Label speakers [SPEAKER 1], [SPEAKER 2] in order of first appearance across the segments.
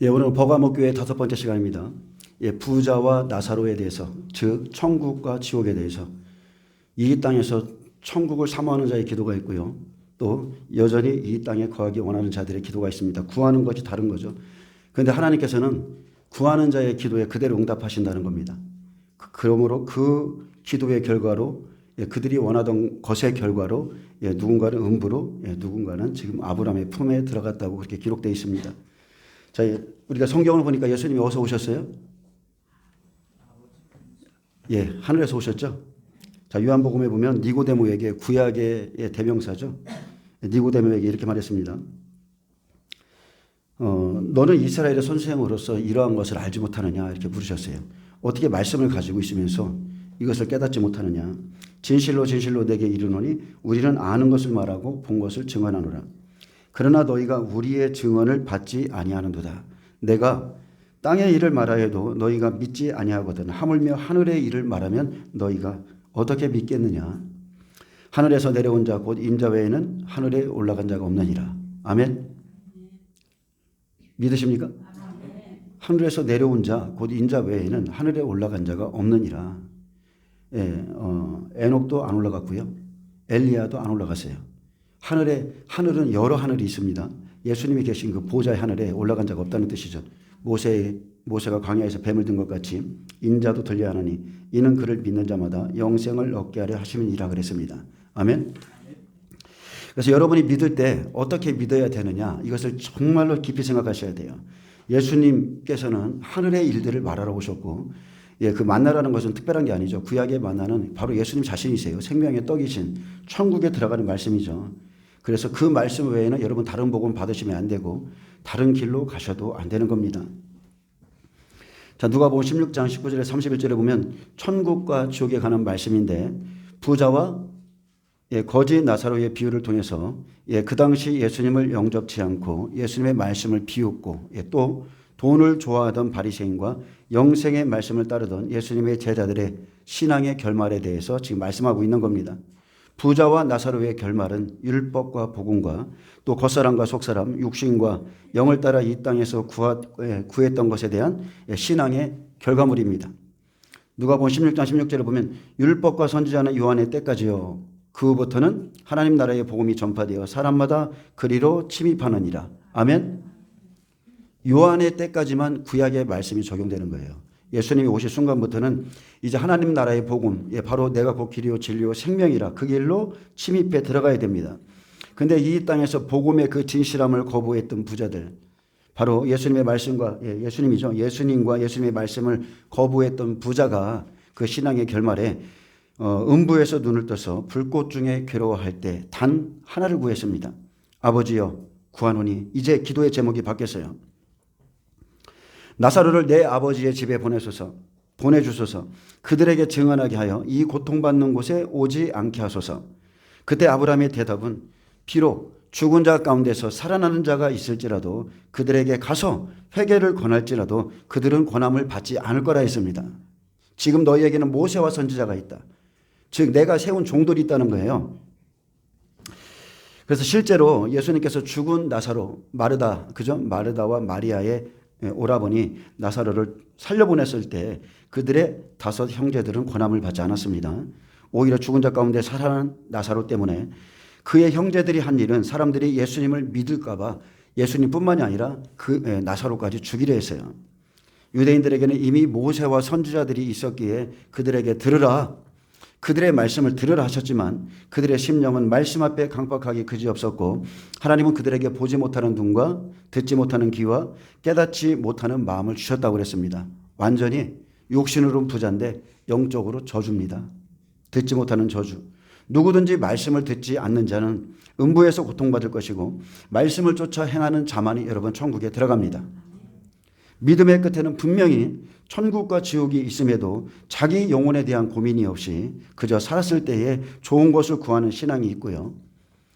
[SPEAKER 1] 예, 오늘 버가모 교회 5번째 시간입니다. 예, 부자와 나사로에 대해서, 즉 천국과 지옥에 대해서 이 땅에서 천국을 사모하는 자의 기도가 있고요. 또 여전히 이 땅에 거하기 원하는 자들의 기도가 있습니다. 구하는 것이 다른 거죠. 그런데 하나님께서는 구하는 자의 기도에 그대로 응답하신다는 겁니다. 그러므로 그 기도의 결과로 그들이 원하던 것의 결과로 누군가는 음부로 누군가는 지금 아브라함의 품에 들어갔다고 그렇게 기록되어 있습니다. 자, 우리가 성경을 보니까 예수님이 어디서 오셨어요? 예, 하늘에서 오셨죠. 자, 요한복음에 보면 니고데모에게 구약의 대명사죠. 니고데모에게 이렇게 말했습니다. 너는 이스라엘의 선생으로서 이러한 것을 알지 못하느냐 이렇게 물으셨어요. 어떻게 말씀을 가지고 있으면서 이것을 깨닫지 못하느냐. 진실로 진실로 내게 이르노니 우리는 아는 것을 말하고 본 것을 증언하노라. 그러나 너희가 우리의 증언을 받지 아니하는도다. 내가 땅의 일을 말하여도 너희가 믿지 아니하거든. 하물며 하늘의 일을 말하면 너희가 어떻게 믿겠느냐. 하늘에서 내려온 자 곧 인자 외에는 하늘에 올라간 자가 없느니라. 아멘. 믿으십니까? 하늘에서 내려온 자 곧 인자 외에는 하늘에 올라간 자가 없느니라. 예, 에녹도 안 올라갔고요. 엘리야도 안 올라갔어요. 하늘은 여러 하늘이 있습니다. 예수님이 계신 그 보좌의 하늘에 올라간 자가 없다는 뜻이죠. 모세가 광야에서 뱀을 든 것 같이 인자도 들려야 하느니 이는 그를 믿는 자마다 영생을 얻게 하려 하심이니라 그랬습니다. 아멘. 그래서 여러분이 믿을 때 어떻게 믿어야 되느냐, 이것을 정말로 깊이 생각하셔야 돼요. 예수님께서는 하늘의 일들을 말하러 오셨고, 그 만나라는 것은 특별한 게 아니죠. 구약의 만나는 바로 예수님 자신이세요. 생명의 떡이신 천국에 들어가는 말씀이죠. 그래서 그 말씀 외에는 여러분 다른 복음 받으시면 안 되고 다른 길로 가셔도 안 되는 겁니다. 자, 누가복음 16장 19절에 31절에 보면 천국과 지옥에 관한 말씀인데, 부자와 거지 나사로의 비유를 통해서 그 당시 예수님을 영접치 않고 예수님의 말씀을 비웃고 또 돈을 좋아하던 바리새인과 영생의 말씀을 따르던 예수님의 제자들의 신앙의 결말에 대해서 지금 말씀하고 있는 겁니다. 부자와 나사로의 결말은 율법과 복음과 또 겉사람과 속사람, 육신과 영을 따라 이 땅에서 구했던 것에 대한 신앙의 결과물입니다. 누가복음 16장 16절에 보면 율법과 선지자는 요한의 때까지요. 그 후부터는 하나님 나라의 복음이 전파되어 사람마다 그리로 침입하느니라. 아멘. 요한의 때까지만 구약의 말씀이 적용되는 거예요. 예수님이 오실 순간부터는 이제 하나님 나라의 복음, 바로 내가 곧 길이요 진리요 생명이라 그 길로 침입해 들어가야 됩니다. 그런데 이 땅에서 복음의 그 진실함을 거부했던 부자들, 바로 예수님의 말씀과 예수님이죠. 예수님과 예수님의 말씀을 거부했던 부자가 그 신앙의 결말에 음부에서 눈을 떠서 불꽃 중에 괴로워할 때 단 하나를 구했습니다. 아버지여 구하노니. 이제 기도의 제목이 바뀌었어요. 나사로를 내 아버지의 집에 보내주소서. 그들에게 증언하게 하여 이 고통받는 곳에 오지 않게 하소서. 그때 아브라함의 대답은 비록 죽은 자 가운데서 살아나는 자가 있을지라도 그들에게 가서 회개를 권할지라도 그들은 권함을 받지 않을 거라 했습니다. 지금 너희에게는 모세와 선지자가 있다. 즉 내가 세운 종들이 있다는 거예요. 그래서 실제로 예수님께서 죽은 나사로, 마르다와 마리아의 오라버니 나사로를 살려보냈을 때 그들의 5 형제들은 권함을 받지 않았습니다. 오히려 죽은 자 가운데 살아난 나사로 때문에 그의 형제들이 한 일은 사람들이 예수님을 믿을까 봐 예수님뿐만이 아니라 그 나사로까지 죽이려 했어요. 유대인들에게는 이미 모세와 선지자들이 있었기에 그들에게 들으라, 그들의 말씀을 들으라 하셨지만 그들의 심령은 말씀 앞에 강박하기 그지없었고 하나님은 그들에게 보지 못하는 눈과 듣지 못하는 귀와 깨닫지 못하는 마음을 주셨다고 그랬습니다. 완전히 육신으로는 부자인데 영적으로 저주입니다. 듣지 못하는 저주. 누구든지 말씀을 듣지 않는 자는 음부에서 고통받을 것이고 말씀을 쫓아 행하는 자만이 여러분 천국에 들어갑니다. 믿음의 끝에는 분명히 천국과 지옥이 있음에도 자기 영혼에 대한 고민이 없이 그저 살았을 때에 좋은 것을 구하는 신앙이 있고요.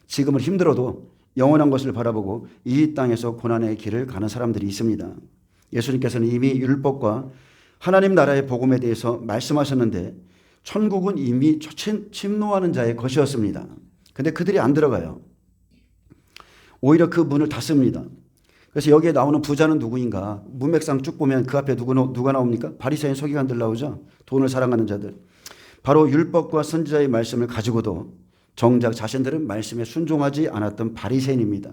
[SPEAKER 1] 지금은 힘들어도 영원한 것을 바라보고 이 땅에서 고난의 길을 가는 사람들이 있습니다. 예수님께서는 이미 율법과 하나님 나라의 복음에 대해서 말씀하셨는데 천국은 이미 침노하는 자의 것이었습니다. 그런데 그들이 안 들어가요. 오히려 그 문을 닫습니다. 그래서 여기에 나오는 부자는 누구인가? 문맥상 쭉 보면 그 앞에 누가 나옵니까? 바리새인 서기관들 나오죠. 돈을 사랑하는 자들. 바로 율법과 선지자의 말씀을 가지고도 정작 자신들은 말씀에 순종하지 않았던 바리새인입니다.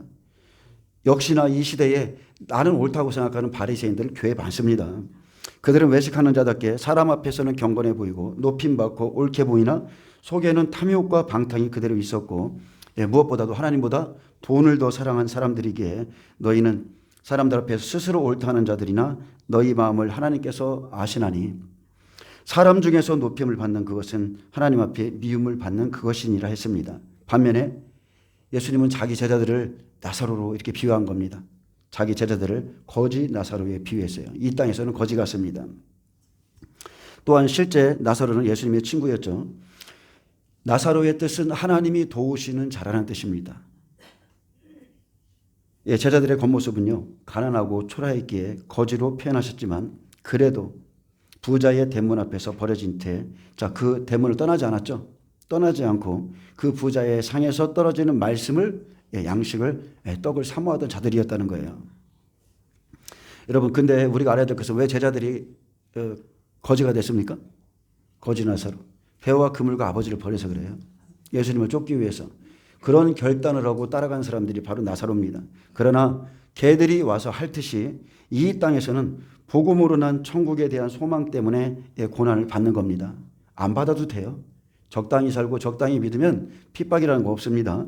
[SPEAKER 1] 역시나 이 시대에 나는 옳다고 생각하는 바리새인들 교회에 많습니다. 그들은 외식하는 자답게 사람 앞에서는 경건해 보이고 높임받고 옳게 보이나 속에는 탐욕과 방탕이 그대로 있었고, 무엇보다도 하나님보다 돈을 더 사랑한 사람들이기에 너희는 사람들 앞에서 스스로 옳다 하는 자들이나 너희 마음을 하나님께서 아시나니 사람 중에서 높임을 받는 그것은 하나님 앞에 미움을 받는 그것이니라 했습니다. 반면에 예수님은 자기 제자들을 나사로로 이렇게 비유한 겁니다. 자기 제자들을 거지 나사로에 비유했어요. 이 땅에서는 거지 같습니다. 또한 실제 나사로는 예수님의 친구였죠. 나사로의 뜻은 하나님이 도우시는 자라는 뜻입니다. 제자들의 겉모습은요, 가난하고 초라했기에 거지로 표현하셨지만 그래도 부자의 대문 앞에서 버려진 채, 그 대문을 떠나지 않았죠. 떠나지 않고 그 부자의 상에서 떨어지는 말씀을, 양식을, 떡을 사모하던 자들이었다는 거예요. 여러분, 근데 우리가 알아야 될 것은 왜 제자들이 거지가 됐습니까? 거지 나사로. 배와 그물과 아버지를 버려서 그래요. 예수님을 쫓기 위해서. 그런 결단을 하고 따라간 사람들이 바로 나사로입니다. 그러나 개들이 와서 핥듯이 이 땅에서는 복음으로 난 천국에 대한 소망 때문에 고난을 받는 겁니다. 안 받아도 돼요. 적당히 살고 적당히 믿으면 핍박이라는 거 없습니다.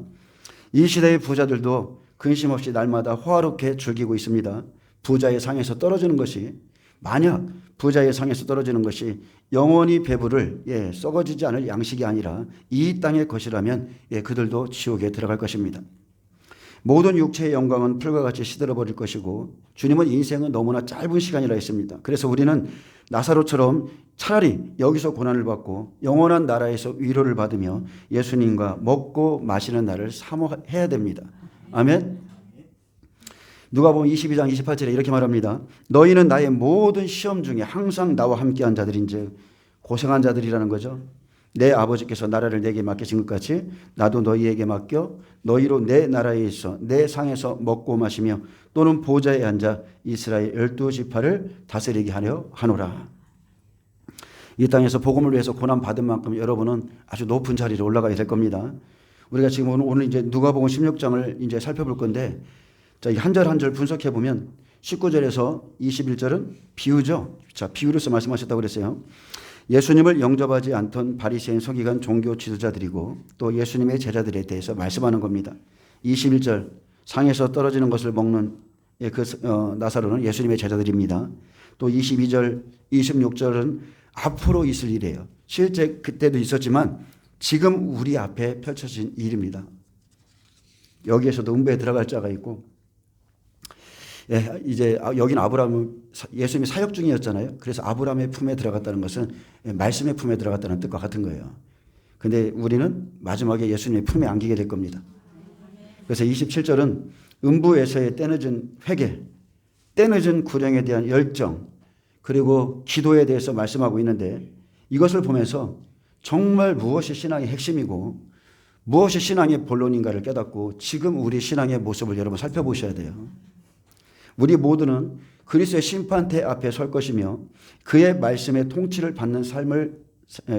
[SPEAKER 1] 이 시대의 부자들도 근심 없이 날마다 호화롭게 즐기고 있습니다. 부자의 상에서 떨어지는 것이, 만약 부자의 상에서 떨어지는 것이 영원히 배부를 썩어지지 않을 양식이 아니라 이 땅의 것이라면 그들도 지옥에 들어갈 것입니다. 모든 육체의 영광은 풀과 같이 시들어버릴 것이고 주님은 인생은 너무나 짧은 시간이라 했습니다. 그래서 우리는 나사로처럼 차라리 여기서 고난을 받고 영원한 나라에서 위로를 받으며 예수님과 먹고 마시는 날을 사모해야 됩니다. 아멘. 누가복음 22장 28절에 이렇게 말합니다. 너희는 나의 모든 시험 중에 항상 나와 함께한 자들인즉 고생한 자들이라는 거죠. 내 아버지께서 나라를 내게 맡기신 것 같이 나도 너희에게 맡겨 너희로 내 나라에 있어 내 상에서 먹고 마시며 또는 보좌에 앉아 이스라엘 12지파를 다스리게 하려 하노라. 이 땅에서 복음을 위해서 고난 받은 만큼 여러분은 아주 높은 자리로 올라가야 될 겁니다. 우리가 지금 오늘 이제 누가복음 16장을 이제 살펴볼 건데, 한 절 한 절 분석해 보면 19절에서 21절은 비유죠. 비유로서 말씀하셨다고 그랬어요. 예수님을 영접하지 않던 바리새인 서기관 종교 지도자들이고 또 예수님의 제자들에 대해서 말씀하는 겁니다. 21절 상에서 떨어지는 것을 먹는 나사로는 예수님의 제자들입니다. 또 22절, 26절은 앞으로 있을 일이에요. 실제 그때도 있었지만 지금 우리 앞에 펼쳐진 일입니다. 여기에서도 음부에 들어갈 자가 있고, 이제 여기는 아브라함은 예수님이 사역 중이었잖아요. 그래서 아브라함의 품에 들어갔다는 것은 말씀의 품에 들어갔다는 뜻과 같은 거예요. 근데 우리는 마지막에 예수님의 품에 안기게 될 겁니다. 그래서 27절은 음부에서의 때늦은 회개, 때늦은 구령에 대한 열정, 그리고 기도에 대해서 말씀하고 있는데, 이것을 보면서 정말 무엇이 신앙의 핵심이고 무엇이 신앙의 본론인가를 깨닫고 지금 우리 신앙의 모습을 여러분 살펴보셔야 돼요. 우리 모두는 그리스도의 심판대 앞에 설 것이며 그의 말씀의 통치를 받는 삶을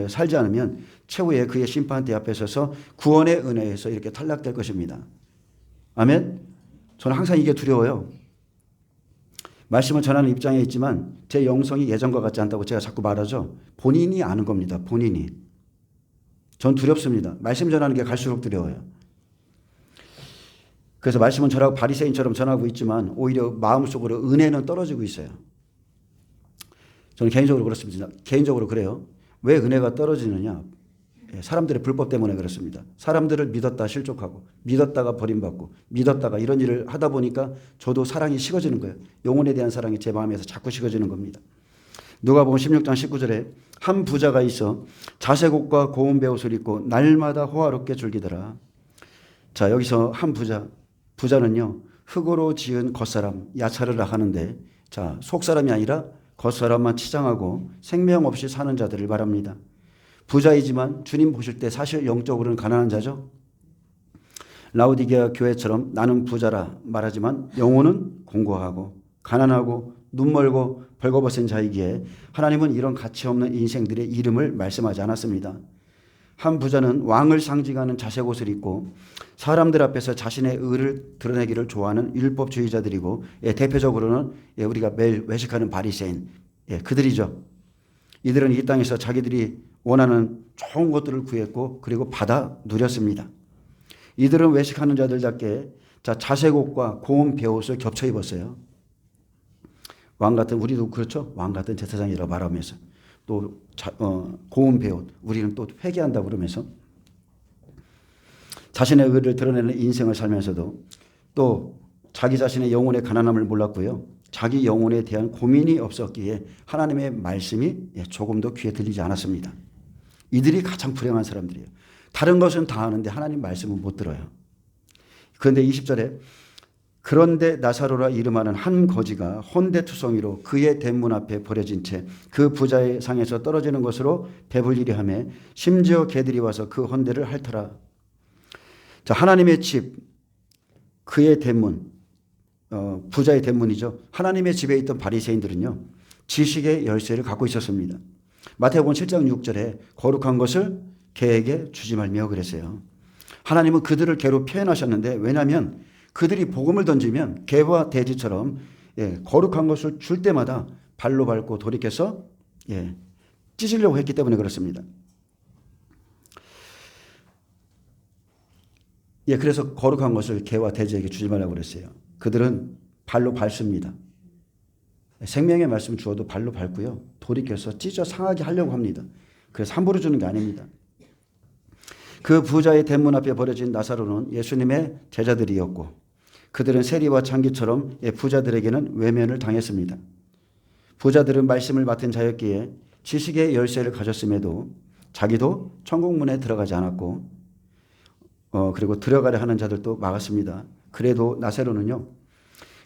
[SPEAKER 1] 살지 않으면 최후의 그의 심판대 앞에 서서 구원의 은혜에서 이렇게 탈락될 것입니다. 아멘. 저는 항상 이게 두려워요. 말씀을 전하는 입장에 있지만 제 영성이 예전과 같지 않다고 제가 자꾸 말하죠. 본인이 아는 겁니다. 본인이. 전 두렵습니다. 말씀 전하는 게 갈수록 두려워요. 그래서 말씀은 전하고 바리새인처럼 전하고 있지만 오히려 마음속으로 은혜는 떨어지고 있어요. 저는 개인적으로 그렇습니다. 개인적으로 그래요. 왜 은혜가 떨어지느냐? 사람들의 불법 때문에 그렇습니다. 사람들을 믿었다 실족하고 믿었다가 버림받고 믿었다가 이런 일을 하다 보니까 저도 사랑이 식어지는 거예요. 영혼에 대한 사랑이 제 마음에서 자꾸 식어지는 겁니다. 누가복음 16장 19절에 한 부자가 있어 자색 옷과 고운 베옷을 입고 날마다 호화롭게 즐기더라. 자, 여기서 한 부자는요 흙으로 지은 겉사람 야차르라 하는데, 자, 속사람이 아니라 겉사람만 치장하고 생명 없이 사는 자들을 말합니다. 부자이지만 주님 보실 때 사실 영적으로는 가난한 자죠. 라오디게아 교회처럼 나는 부자라 말하지만 영혼은 공고하고 가난하고 눈멀고 벌거벗은 자이기에 하나님은 이런 가치 없는 인생들의 이름을 말씀하지 않았습니다. 한 부자는 왕을 상징하는 자색 옷을 입고 사람들 앞에서 자신의 의를 드러내기를 좋아하는 율법주의자들이고 대표적으로는 우리가 매일 외식하는 바리새인 그들이죠. 이들은 이 땅에서 자기들이 원하는 좋은 것들을 구했고 그리고 받아 누렸습니다. 이들은 외식하는 자들답게 자색 옷과 고운 베옷을 겹쳐 입었어요. 왕 같은 우리도 그렇죠. 왕 같은 제사장이라고 말하면서 또 고운 베옷 우리는 또 회개한다고 그러면서 자신의 의를 드러내는 인생을 살면서도 또 자기 자신의 영혼의 가난함을 몰랐고요. 자기 영혼에 대한 고민이 없었기에 하나님의 말씀이 조금도 귀에 들리지 않았습니다. 이들이 가장 불행한 사람들이에요. 다른 것은 다 아는데 하나님 말씀은 못 들어요. 그런데 20절에 그런데 나사로라 이름하는 한 거지가 혼대투성이로 그의 대문 앞에 버려진 채 그 부자의 상에서 떨어지는 것으로 배불리려 하며 심지어 개들이 와서 그 헌대를 핥더라. 자, 하나님의 집, 그의 대문, 부자의 대문이죠. 하나님의 집에 있던 바리새인들은요, 지식의 열쇠를 갖고 있었습니다. 마태복음 7장 6절에 거룩한 것을 개에게 주지 말며 그랬어요. 하나님은 그들을 개로 표현하셨는데 왜냐하면 그들이 복음을 던지면 개와 돼지처럼 거룩한 것을 줄 때마다 발로 밟고 돌이켜서 찢으려고 했기 때문에 그렇습니다. 그래서 거룩한 것을 개와 돼지에게 주지 말라고 그랬어요. 그들은 발로 밟습니다. 생명의 말씀 주어도 발로 밟고요. 돌이켜서 찢어 상하게 하려고 합니다. 그래서 함부로 주는 게 아닙니다. 그 부자의 대문 앞에 버려진 나사로는 예수님의 제자들이었고 그들은 세리와 창기처럼 부자들에게는 외면을 당했습니다. 부자들은 말씀을 맡은 자였기에 지식의 열쇠를 가졌음에도 자기도 천국문에 들어가지 않았고 그리고 들어가려 하는 자들도 막았습니다. 그래도 나사로는요.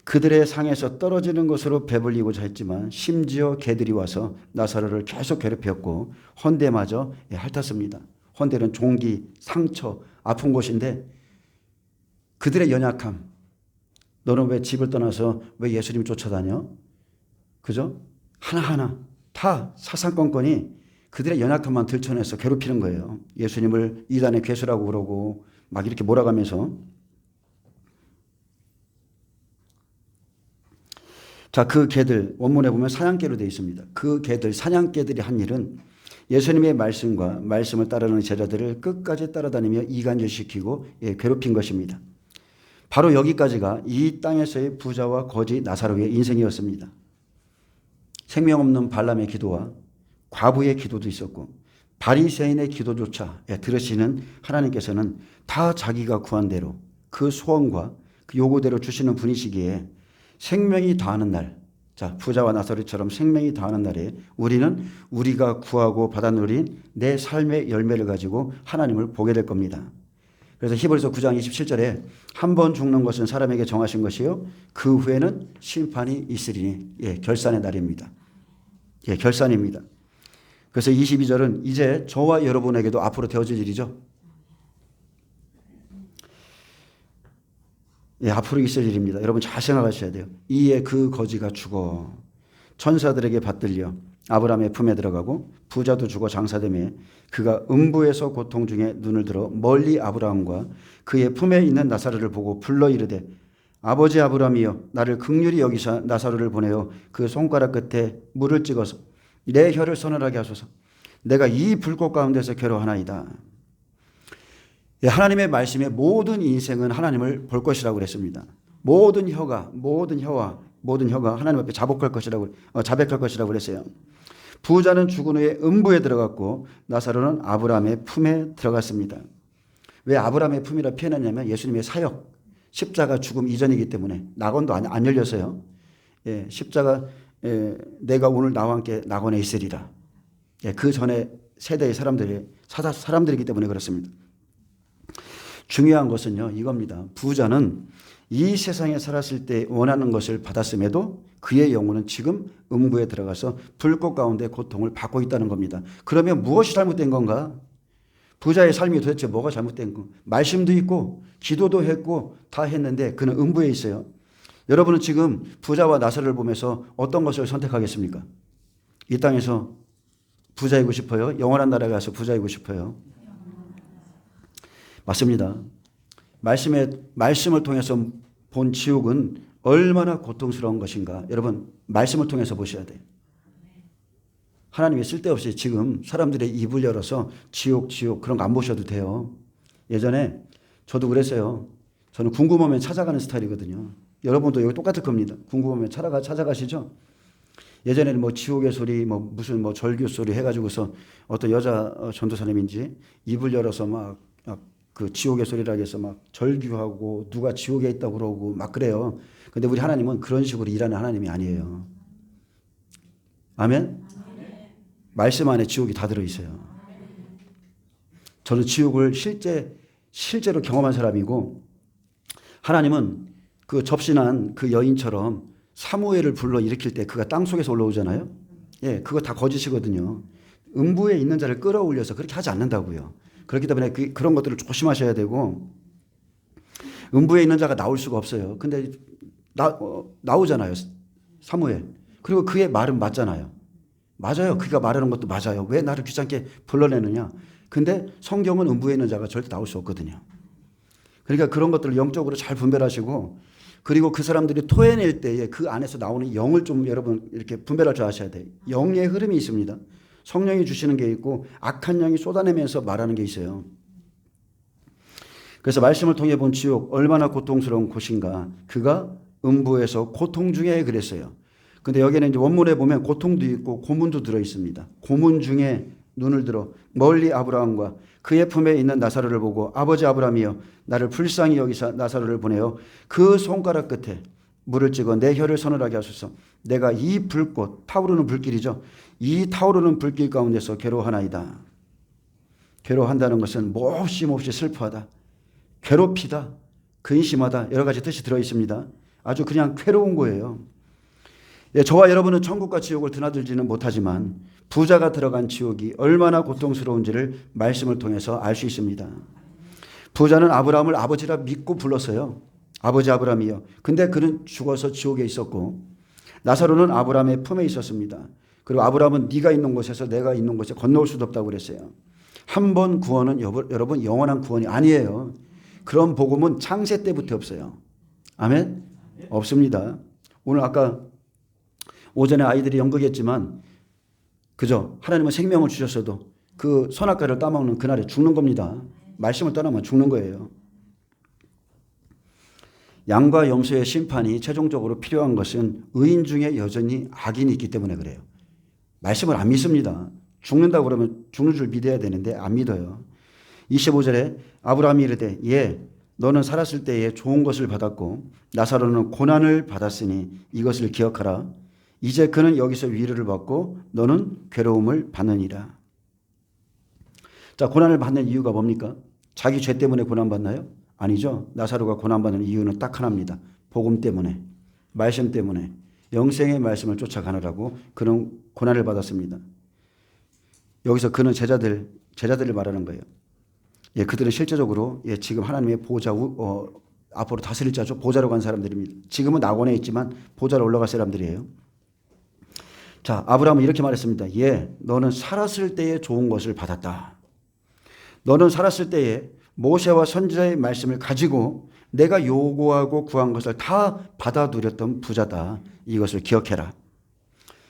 [SPEAKER 1] 그들의 상에서 떨어지는 것으로 배불리고자 했지만 심지어 개들이 와서 나사로를 계속 괴롭혔고 헌대마저 핥았습니다. 헌대는 종기, 상처, 아픈 곳인데 그들의 연약함. 너는 왜 집을 떠나서 왜 예수님 쫓아다녀? 그죠? 하나하나 다 사상건건이 그들의 연약함만 들춰내서 괴롭히는 거예요. 예수님을 이단의 괴수라고 그러고 막 이렇게 몰아가면서. 자, 그 개들 원문에 보면 사냥개로 되어 있습니다. 그 개들 사냥개들이 한 일은 예수님의 말씀과 말씀을 따르는 제자들을 끝까지 따라다니며 이간질시키고 괴롭힌 것입니다. 바로 여기까지가 이 땅에서의 부자와 거지 나사로의 인생이었습니다. 생명 없는 발람의 기도와 과부의 기도도 있었고 바리새인의 기도조차 들으시는 하나님께서는 다 자기가 구한 대로 그 소원과 그 요구대로 주시는 분이시기에 생명이 다하는 날, 자 부자와 나사로처럼 생명이 다하는 날에 우리는 우리가 구하고 받아 누린 내 삶의 열매를 가지고 하나님을 보게 될 겁니다. 그래서 히브리서 9장 27절에 한 번 죽는 것은 사람에게 정하신 것이요 그 후에는 심판이 있으리니 결산의 날입니다. 결산입니다. 그래서 22절은 이제 저와 여러분에게도 앞으로 되어질 일이죠. 앞으로 있을 일입니다. 여러분 잘 생각하셔야 돼요. 이에 그 거지가 죽어 천사들에게 받들려 아브라함의 품에 들어가고 부자도 죽어 장사되매 그가 음부에서 고통 중에 눈을 들어 멀리 아브라함과 그의 품에 있는 나사로를 보고 불러 이르되 아버지 아브라함이여 나를 긍휼히 여기사 나사로를 보내어 그 손가락 끝에 물을 찍어서 내 혀를 서늘하게 하소서. 내가 이 불꽃 가운데서 괴로워하나이다. 하나님의 말씀에 모든 인생은 하나님을 볼 것이라고 그랬습니다. 모든 혀가 하나님 앞에 자백할 것이라고 그랬어요. 부자는 죽은 후에 음부에 들어갔고 나사로는 아브라함의 품에 들어갔습니다. 왜 아브라함의 품이라 표현했냐면 예수님의 사역, 십자가 죽음 이전이기 때문에 낙원도 안 열렸어요. 십자가 내가 오늘 나와 함께 낙원에 있으리라. 그 전에 세대의 사람들이기 때문에 그렇습니다. 중요한 것은요 이겁니다. 부자는 이 세상에 살았을 때 원하는 것을 받았음에도 그의 영혼은 지금 음부에 들어가서 불꽃 가운데 고통을 받고 있다는 겁니다. 그러면 무엇이 잘못된 건가? 부자의 삶이 도대체 뭐가 잘못된 거? 말씀도 있고 기도도 했고 다 했는데 그는 음부에 있어요. 여러분은 지금 부자와 나사로를 보면서 어떤 것을 선택하겠습니다. 이 땅에서 부자이고 싶어요? 영원한 나라에 가서 부자이고 싶어요? 맞습니다. 말씀을 통해서 본 지옥은 얼마나 고통스러운 것인가. 여러분, 말씀을 통해서 보셔야 돼요. 하나님이 쓸데없이 지금 사람들의 입을 열어서 지옥 그런 거 안 보셔도 돼요. 예전에 저도 그랬어요. 저는 궁금하면 찾아가는 스타일이거든요. 여러분도 여기 똑같을 겁니다. 궁금하면 찾아가시죠? 예전에는 뭐 지옥의 소리, 뭐 무슨 뭐 절규 소리 해가지고서 어떤 여자 전도사님인지 입을 열어서 막 그 지옥의 소리라고 해서 막 절규하고 누가 지옥에 있다고 그러고 막 그래요. 근데 우리 하나님은 그런 식으로 일하는 하나님이 아니에요. 아멘? 말씀 안에 지옥이 다 들어있어요. 저는 지옥을 실제로 경험한 사람이고, 하나님은 그 접신한 그 여인처럼 사무엘을 불러 일으킬 때 그가 땅 속에서 올라오잖아요. 예, 그거 다 거짓이거든요. 음부에 있는 자를 끌어올려서 그렇게 하지 않는다고요. 그렇기 때문에 그런 것들을 조심하셔야 되고, 음부에 있는 자가 나올 수가 없어요. 근데 나오잖아요. 사무엘. 그리고 그의 말은 맞잖아요. 맞아요. 그가 말하는 것도 맞아요. 왜 나를 귀찮게 불러내느냐. 근데 성경은 음부에 있는 자가 절대 나올 수 없거든요. 그러니까 그런 것들을 영적으로 잘 분별하시고, 그리고 그 사람들이 토해낼 때에 그 안에서 나오는 영을 좀 여러분 이렇게 분별할 줄 아셔야 돼요. 영의 흐름이 있습니다. 성령이 주시는 게 있고 악한 영이 쏟아내면서 말하는 게 있어요. 그래서 말씀을 통해 본 지옥 얼마나 고통스러운 곳인가. 그가 음부에서 고통 중에 그랬어요. 근데 여기는 이제 원문에 보면 고통도 있고 고문도 들어 있습니다. 고문 중에 눈을 들어 멀리 아브라함과 그의 품에 있는 나사로를 보고 아버지 아브라함이여 나를 불쌍히 여기사 나사로를 보내어 그 손가락 끝에 물을 찍어 내 혀를 서늘하게 하소서. 내가 이 불꽃, 타오르는 불길이죠. 이 타오르는 불길 가운데서 괴로워하나이다. 괴로워한다는 것은 몹시 슬퍼하다, 괴롭히다, 근심하다, 여러 가지 뜻이 들어있습니다. 아주 그냥 괴로운 거예요. 예, 저와 여러분은 천국과 지옥을 드나들지는 못하지만 부자가 들어간 지옥이 얼마나 고통스러운지를 말씀을 통해서 알 수 있습니다. 부자는 아브라함을 아버지라 믿고 불렀어요. 아버지 아브라함이요. 근데 그는 죽어서 지옥에 있었고, 나사로는 아브라함의 품에 있었습니다. 그리고 아브라함은 네가 있는 곳에서 내가 있는 곳에 건너올 수도 없다고 그랬어요. 한 번 구원은 여러분 영원한 구원이 아니에요. 그런 복음은 창세 때부터 없어요. 아멘? 없습니다. 오늘 아까 오전에 아이들이 연극했지만, 그죠? 하나님은 생명을 주셨어도 그 선악과를 따먹는 그날에 죽는 겁니다. 말씀을 떠나면 죽는 거예요. 양과 염소의 심판이 최종적으로 필요한 것은 의인 중에 여전히 악인이 있기 때문에 그래요. 말씀을 안 믿습니다. 죽는다고 그러면 죽는 줄 믿어야 되는데 안 믿어요. 25절에 아브라함이 이르되 예, 너는 살았을 때에 좋은 것을 받았고 나사로는 고난을 받았으니 이것을 기억하라. 이제 그는 여기서 위로를 받고 너는 괴로움을 받느니라. 자, 고난을 받는 이유가 뭡니까? 자기 죄 때문에 고난받나요? 아니죠. 나사로가 고난받는 이유는 딱 하나입니다. 복음 때문에, 말씀 때문에, 영생의 말씀을 쫓아가느라고 그는 고난을 받았습니다. 여기서 그는 제자들을 말하는 거예요. 예, 그들은 실제적으로 예, 지금 하나님의 보좌 앞으로 다스릴 자죠. 보좌로 간 사람들입니다. 지금은 낙원에 있지만 보좌로 올라갈 사람들이에요. 자, 아브라함은 이렇게 말했습니다. 예, 너는 살았을 때에 좋은 것을 받았다. 너는 살았을 때에 모세와 선지자의 말씀을 가지고 내가 요구하고 구한 것을 다 받아 누렸던 부자다. 이것을 기억해라.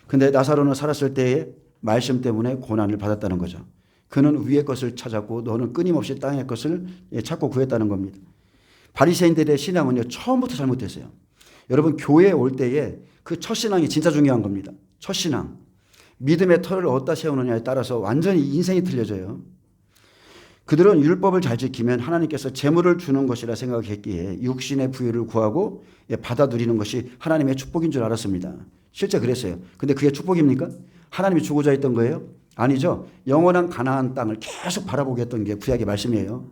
[SPEAKER 1] 근데 나사로는 살았을 때에 말씀 때문에 고난을 받았다는 거죠. 그는 위의 것을 찾았고 너는 끊임없이 땅의 것을 찾고 구했다는 겁니다. 바리새인들의 신앙은요, 처음부터 잘못됐어요. 여러분, 교회에 올 때에 그 첫 신앙이 진짜 중요한 겁니다. 첫 신앙. 믿음의 터를 어디다 세우느냐에 따라서 완전히 인생이 틀려져요. 그들은 율법을 잘 지키면 하나님께서 재물을 주는 것이라 생각했기에 육신의 부유를 구하고 받아 누리는 것이 하나님의 축복인 줄 알았습니다. 실제 그랬어요. 근데 그게 축복입니까? 하나님이 주고자 했던 거예요? 아니죠. 영원한 가나안 땅을 계속 바라보게 했던 게 구약의 말씀이에요.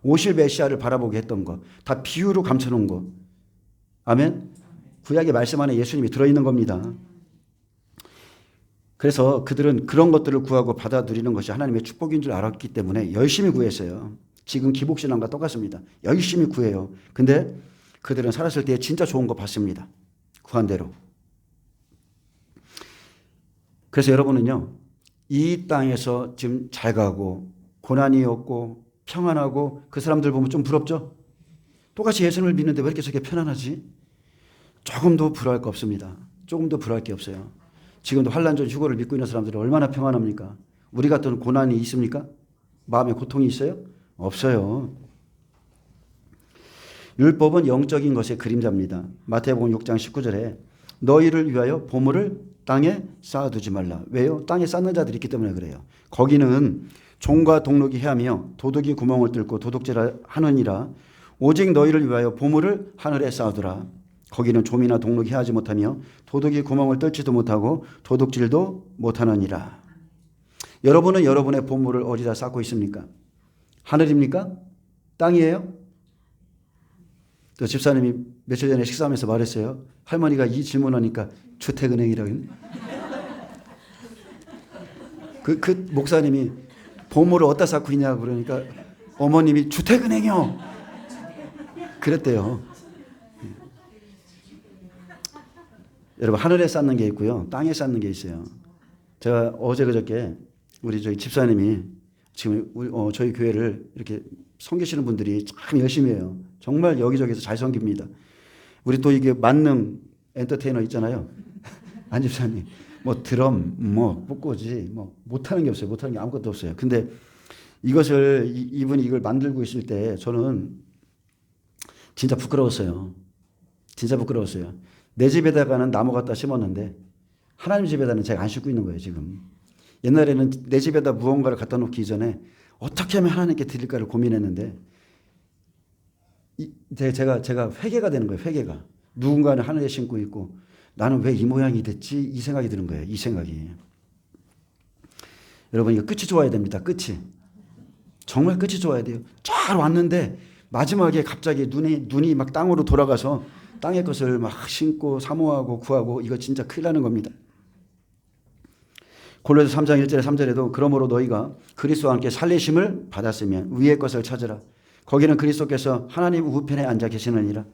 [SPEAKER 1] 오실 메시아를 바라보게 했던 거. 다 비유로 감춰놓은 거. 아멘? 구약의 말씀 안에 예수님이 들어있는 겁니다. 그래서 그들은 그런 것들을 구하고 받아 누리는 것이 하나님의 축복인 줄 알았기 때문에 열심히 구했어요. 지금 기복신앙과 똑같습니다. 열심히 구해요. 근데 그들은 살았을 때 진짜 좋은 거 받습니다. 구한 대로. 그래서 여러분은요, 이 땅에서 지금 잘 가고 고난이 없고 평안하고 그 사람들 보면 좀 부럽죠? 똑같이 예수님을 믿는데 왜 이렇게 저게 편안하지? 조금도 불화할 거 없습니다. 조금도 불화할 게 없어요. 지금도 환난전 휴거를 믿고 있는 사람들은 얼마나 평안합니까? 우리 같은 고난이 있습니까? 마음에 고통이 있어요? 없어요. 율법은 영적인 것의 그림자입니다. 마태복음 6장 19절에 너희를 위하여 보물을 땅에 쌓아두지 말라. 왜요? 땅에 쌓는 자들이 있기 때문에 그래요. 거기는 종과 동록이 해하며 도둑이 구멍을 뚫고 도둑질을 하느니라. 오직 너희를 위하여 보물을 하늘에 쌓아두라. 거기는 좀이나 동록이 해하지 못하며 도둑이 구멍을 뚫지도 못하고 도둑질도 못하느니라. 여러분은 여러분의 보물을 어디다 쌓고 있습니까? 하늘입니까? 땅이에요? 또 집사님이 며칠 전에 식사하면서 말했어요. 할머니가 이 질문하니까 주택은행이라고 했네. 그 목사님이 보물을 어디다 쌓고 있냐고 그러니까 어머님이 주택은행이요. 그랬대요. 여러분 하늘에 쌓는 게 있고요. 땅에 쌓는 게 있어요. 제가 어제 그저께 우리 저희 집사님이 지금 저희 교회를 이렇게 섬기시는 분들이 참 열심히 해요. 정말 여기저기서 잘 섬깁니다. 우리 또 이게 만능 엔터테이너 있잖아요. 안 집사님. 뭐 드럼, 뭐 뽀꼬지, 뭐 못하는 게 없어요. 못하는 게 아무것도 없어요. 근데 이것을 이분이 이걸 만들고 있을 때 저는 진짜 부끄러웠어요. 진짜 부끄러웠어요. 내 집에다가는 나무 갖다 심었는데 하나님 집에다는 제가 안 심고 있는 거예요, 지금. 옛날에는 내 집에다 무언가를 갖다 놓기 이전에 어떻게 하면 하나님께 드릴까를 고민했는데 제가 회개가 되는 거예요. 회개가. 누군가는 하늘에 심고 있고 나는 왜 이 모양이 됐지? 이 생각이 드는 거예요. 이 생각이. 여러분 이거 끝이 좋아야 됩니다. 끝이. 정말 끝이 좋아야 돼요. 잘 왔는데 마지막에 갑자기 눈이 막 땅으로 돌아가서 땅의 것을 막 심고 사모하고 구하고 이거 진짜 큰일 나는 겁니다. 골로새 3장 1절에 3절에도 그러므로 너희가 그리스도와 함께 살리심을 받았으면 위의 것을 찾으라. 거기는 그리스도께서 하나님 우편에 앉아 계시느니라.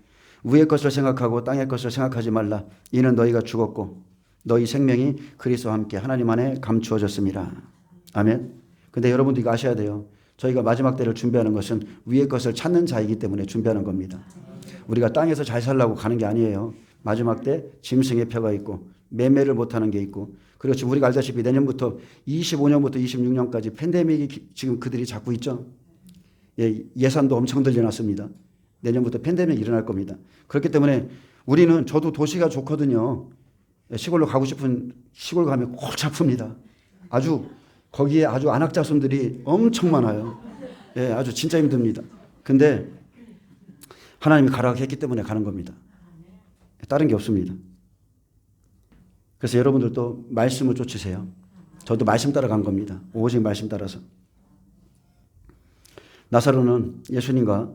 [SPEAKER 1] 위의 것을 생각하고 땅의 것을 생각하지 말라. 이는 너희가 죽었고 너희 생명이 그리스도와 함께 하나님 안에 감추어졌습니다. 아멘. 근데 여러분도 이거 아셔야 돼요. 저희가 마지막 때를 준비하는 것은 위의 것을 찾는 자이기 때문에 준비하는 겁니다. 우리가 땅에서 잘 살라고 가는 게 아니에요. 마지막 때 짐승의 표가 있고 매매를 못하는 게 있고 그리고 지금 우리가 알다시피 내년부터 25년부터 26년까지 팬데믹이 지금 그들이 잡고 있죠. 예산도 엄청 들여놨습니다. 내년부터 팬데믹이 일어날 겁니다. 그렇기 때문에 우리는 저도 도시가 좋거든요. 시골로 가고 싶은 시골 가면 골치 아픕니다. 거기에 아주 안악자손들이 엄청 많아요. 아주 진짜 힘듭니다. 근데 하나님이 가라고 했기 때문에 가는 겁니다. 다른 게 없습니다. 그래서 여러분들도 말씀을 쫓으세요. 저도 말씀 따라 간 겁니다. 오직 말씀 따라서. 나사로는 예수님과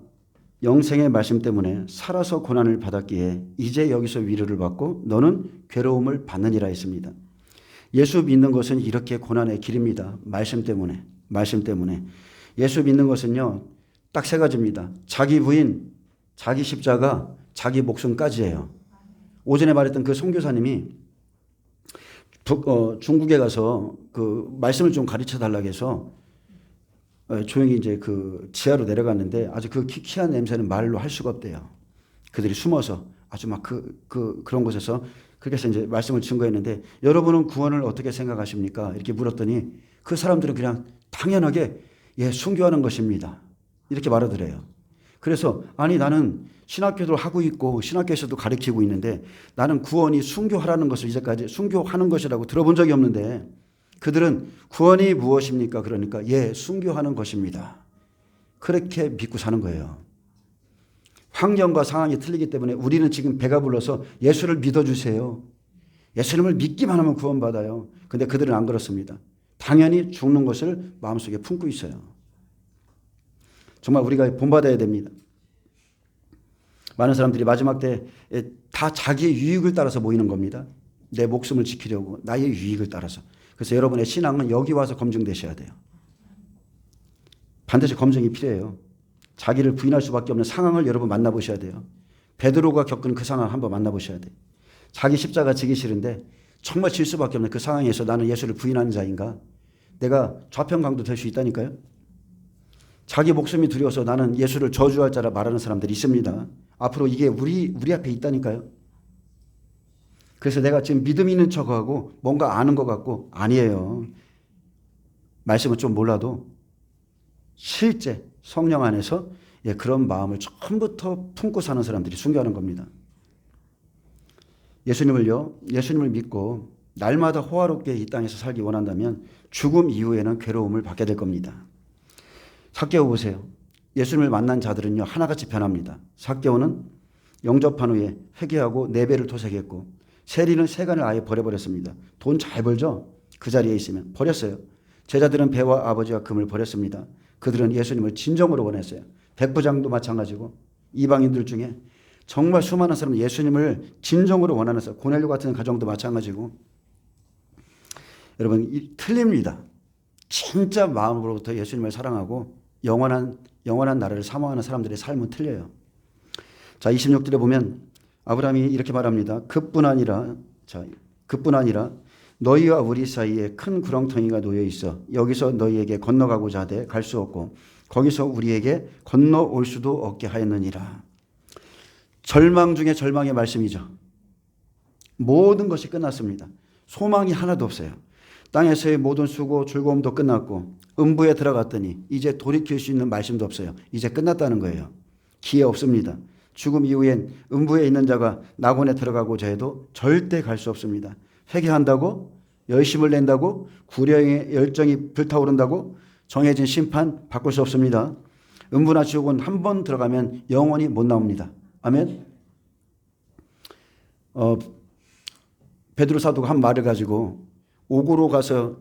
[SPEAKER 1] 영생의 말씀 때문에 살아서 고난을 받았기에 이제 여기서 위로를 받고 너는 괴로움을 받느니라 했습니다. 예수 믿는 것은 이렇게 고난의 길입니다. 말씀 때문에. 말씀 때문에. 예수 믿는 것은요. 딱 세 가지입니다. 자기 부인, 자기 십자가, 자기 목숨까지예요. 오전에 말했던 그 선교사님이 중국에 가서 그 말씀을 좀 가르쳐 달라고 해서 조용히 이제 그 지하로 내려갔는데 아주 그 희한 냄새는 말로 할 수가 없대요. 그들이 숨어서 아주 막 그런 곳에서 그렇게 해서 이제 말씀을 증거했는데 여러분은 구원을 어떻게 생각하십니까? 이렇게 물었더니 그 사람들은 그냥 당연하게 순교하는 것입니다. 이렇게 말하더래요. 그래서 아니 나는 신학교도 하고 있고 신학교에서도 가르치고 있는데 나는 구원이 순교하라는 것을 이제까지 순교하는 것이라고 들어본 적이 없는데 그들은 구원이 무엇입니까? 그러니까 순교하는 것입니다. 그렇게 믿고 사는 거예요. 환경과 상황이 틀리기 때문에 우리는 지금 배가 불러서 예수를 믿어주세요. 예수님을 믿기만 하면 구원받아요. 근데 그들은 안 그렇습니다. 당연히 죽는 것을 마음속에 품고 있어요. 정말 우리가 본받아야 됩니다. 많은 사람들이 마지막 때 다 자기의 유익을 따라서 모이는 겁니다. 내 목숨을 지키려고 나의 유익을 따라서. 그래서 여러분의 신앙은 여기 와서 검증되셔야 돼요. 반드시 검증이 필요해요. 자기를 부인할 수밖에 없는 상황을 여러분 만나보셔야 돼요. 베드로가 겪은 그 상황 한번 만나보셔야 돼요. 자기 십자가 지기 싫은데 정말 질 수밖에 없는 그 상황에서 나는 예수를 부인하는 자인가? 내가 좌편강도 될 수 있다니까요. 자기 목숨이 두려워서 나는 예수를 저주할 자라 말하는 사람들이 있습니다. 앞으로 이게 우리 앞에 있다니까요. 그래서 내가 지금 믿음 있는 척하고 뭔가 아는 것 같고 아니에요. 말씀은 좀 몰라도 실제 성령 안에서 그런 마음을 처음부터 품고 사는 사람들이 순교하는 겁니다. 예수님을 믿고 날마다 호화롭게 이 땅에서 살기 원한다면 죽음 이후에는 괴로움을 받게 될 겁니다. 삭개오 보세요. 예수님을 만난 자들은요 하나같이 변합니다. 삭개오는 영접한 후에 회개하고 4배를 토색했고 세리는 세간을 아예 버려버렸습니다. 돈 잘 벌죠? 그 자리에 있으면 버렸어요. 제자들은 배와 아버지와 금을 버렸습니다. 그들은 예수님을 진정으로 원했어요. 백부장도 마찬가지고 이방인들 중에 정말 수많은 사람은 예수님을 진정으로 원하는 사람, 고넬료 같은 가정도 마찬가지고. 여러분 틀립니다. 진짜 마음으로부터 예수님을 사랑하고 영원한 나라를 사모하는 사람들의 삶은 틀려요. 자, 26절에 보면 아브라함이 이렇게 말합니다. 그뿐 아니라 너희와 우리 사이에 큰 구렁텅이가 놓여 있어 여기서 너희에게 건너가고자 하되 갈 수 없고 거기서 우리에게 건너올 수도 없게 하였느니라. 절망 중에 절망의 말씀이죠. 모든 것이 끝났습니다. 소망이 하나도 없어요. 땅에서의 모든 수고 즐거움도 끝났고 음부에 들어갔더니 이제 돌이킬 수 있는 말씀도 없어요. 이제 끝났다는 거예요. 기회 없습니다. 죽음 이후엔 음부에 있는 자가 낙원에 들어가고자 해도 절대 갈 수 없습니다. 회개한다고 열심을 낸다고 구령의 열정이 불타오른다고 정해진 심판 바꿀 수 없습니다. 음부나 지옥은 한 번 들어가면 영원히 못 나옵니다. 아멘. 베드로 사도가 한 말을 가지고 옥으로 가서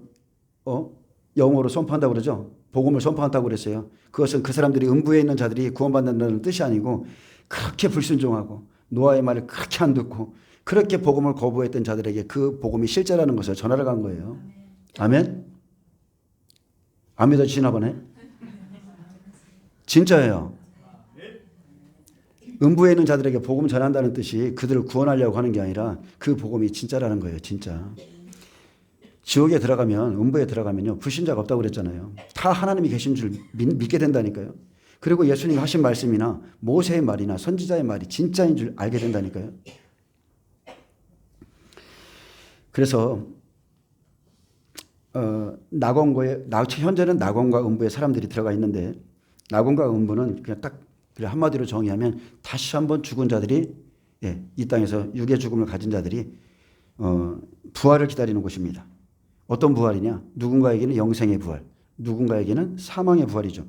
[SPEAKER 1] 영어로 선포한다고 그러죠. 복음을 선포한다고 그랬어요. 그것은 그 사람들이 음부에 있는 자들이 구원받는다는 뜻이 아니고 그렇게 불순종하고 노아의 말을 그렇게 안 듣고 그렇게 복음을 거부했던 자들에게 그 복음이 실제라는 것을 전하러 간 거예요. 아멘. 안 믿어지시나 보네. 진짜예요. 음부에 있는 자들에게 복음 전한다는 뜻이 그들을 구원하려고 하는 게 아니라 그 복음이 진짜라는 거예요. 진짜. 지옥에 들어가면 음부에 들어가면요 불신자가 없다고 그랬잖아요. 다 하나님이 계신 줄 믿게 된다니까요. 그리고 예수님이 하신 말씀이나 모세의 말이나 선지자의 말이 진짜인 줄 알게 된다니까요. 그래서 현재는 낙원과 음부에 사람들이 들어가 있는데 낙원과 음부는 그냥 딱 한마디로 정의하면 다시 한번 죽은 자들이 이 땅에서 육의 죽음을 가진 자들이 부활을 기다리는 곳입니다. 어떤 부활이냐? 누군가에게는 영생의 부활, 누군가에게는 사망의 부활이죠.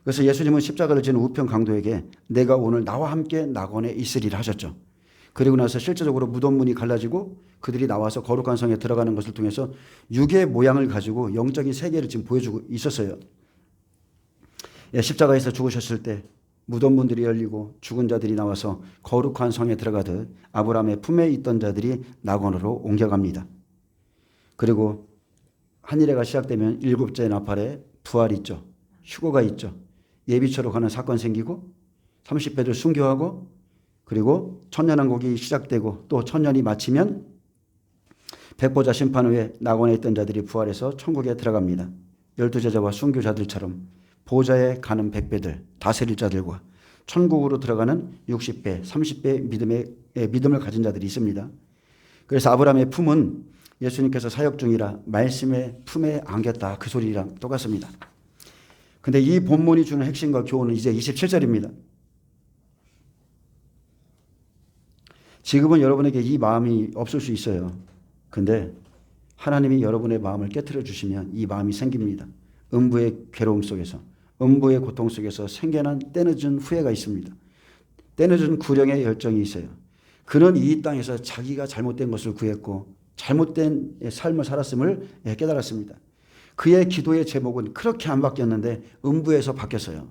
[SPEAKER 1] 그래서 예수님은 십자가를 지는 우편 강도에게 내가 오늘 나와 함께 낙원에 있으리라 하셨죠. 그리고 나서 실제적으로 무덤 문이 갈라지고 그들이 나와서 거룩한 성에 들어가는 것을 통해서 육의 모양을 가지고 영적인 세계를 지금 보여주고 있었어요. 십자가에서 죽으셨을 때 무덤 문들이 열리고 죽은 자들이 나와서 거룩한 성에 들어가듯 아브라함의 품에 있던 자들이 낙원으로 옮겨갑니다. 그리고 한일회가 시작되면 7째 나팔에 부활이 있죠. 휴거가 있죠. 예비처로 가는 사건 생기고 30배들 순교하고 그리고 천년왕국이 시작되고 또 천년이 마치면 백보자 심판 후에 낙원에 있던 자들이 부활해서 천국에 들어갑니다. 12제자와 순교자들처럼 보좌에 가는 백배들, 다스릴 자들과 천국으로 들어가는 60배, 30배 믿음을 가진 자들이 있습니다. 그래서 아브라함의 품은 예수님께서 사역 중이라 말씀의 품에 안겼다 그 소리랑 똑같습니다. 근데 이 본문이 주는 핵심과 교훈은 이제 27절입니다. 지금은 여러분에게 이 마음이 없을 수 있어요. 근데 하나님이 여러분의 마음을 깨트려 주시면 이 마음이 생깁니다. 음부의 괴로움 속에서, 음부의 고통 속에서 생겨난 때늦은 후회가 있습니다. 때늦은 구령의 열정이 있어요. 그는 이 땅에서 자기가 잘못된 것을 구했고 잘못된 삶을 살았음을 깨달았습니다. 그의 기도의 제목은 그렇게 안 바뀌었는데 음부에서 바뀌었어요.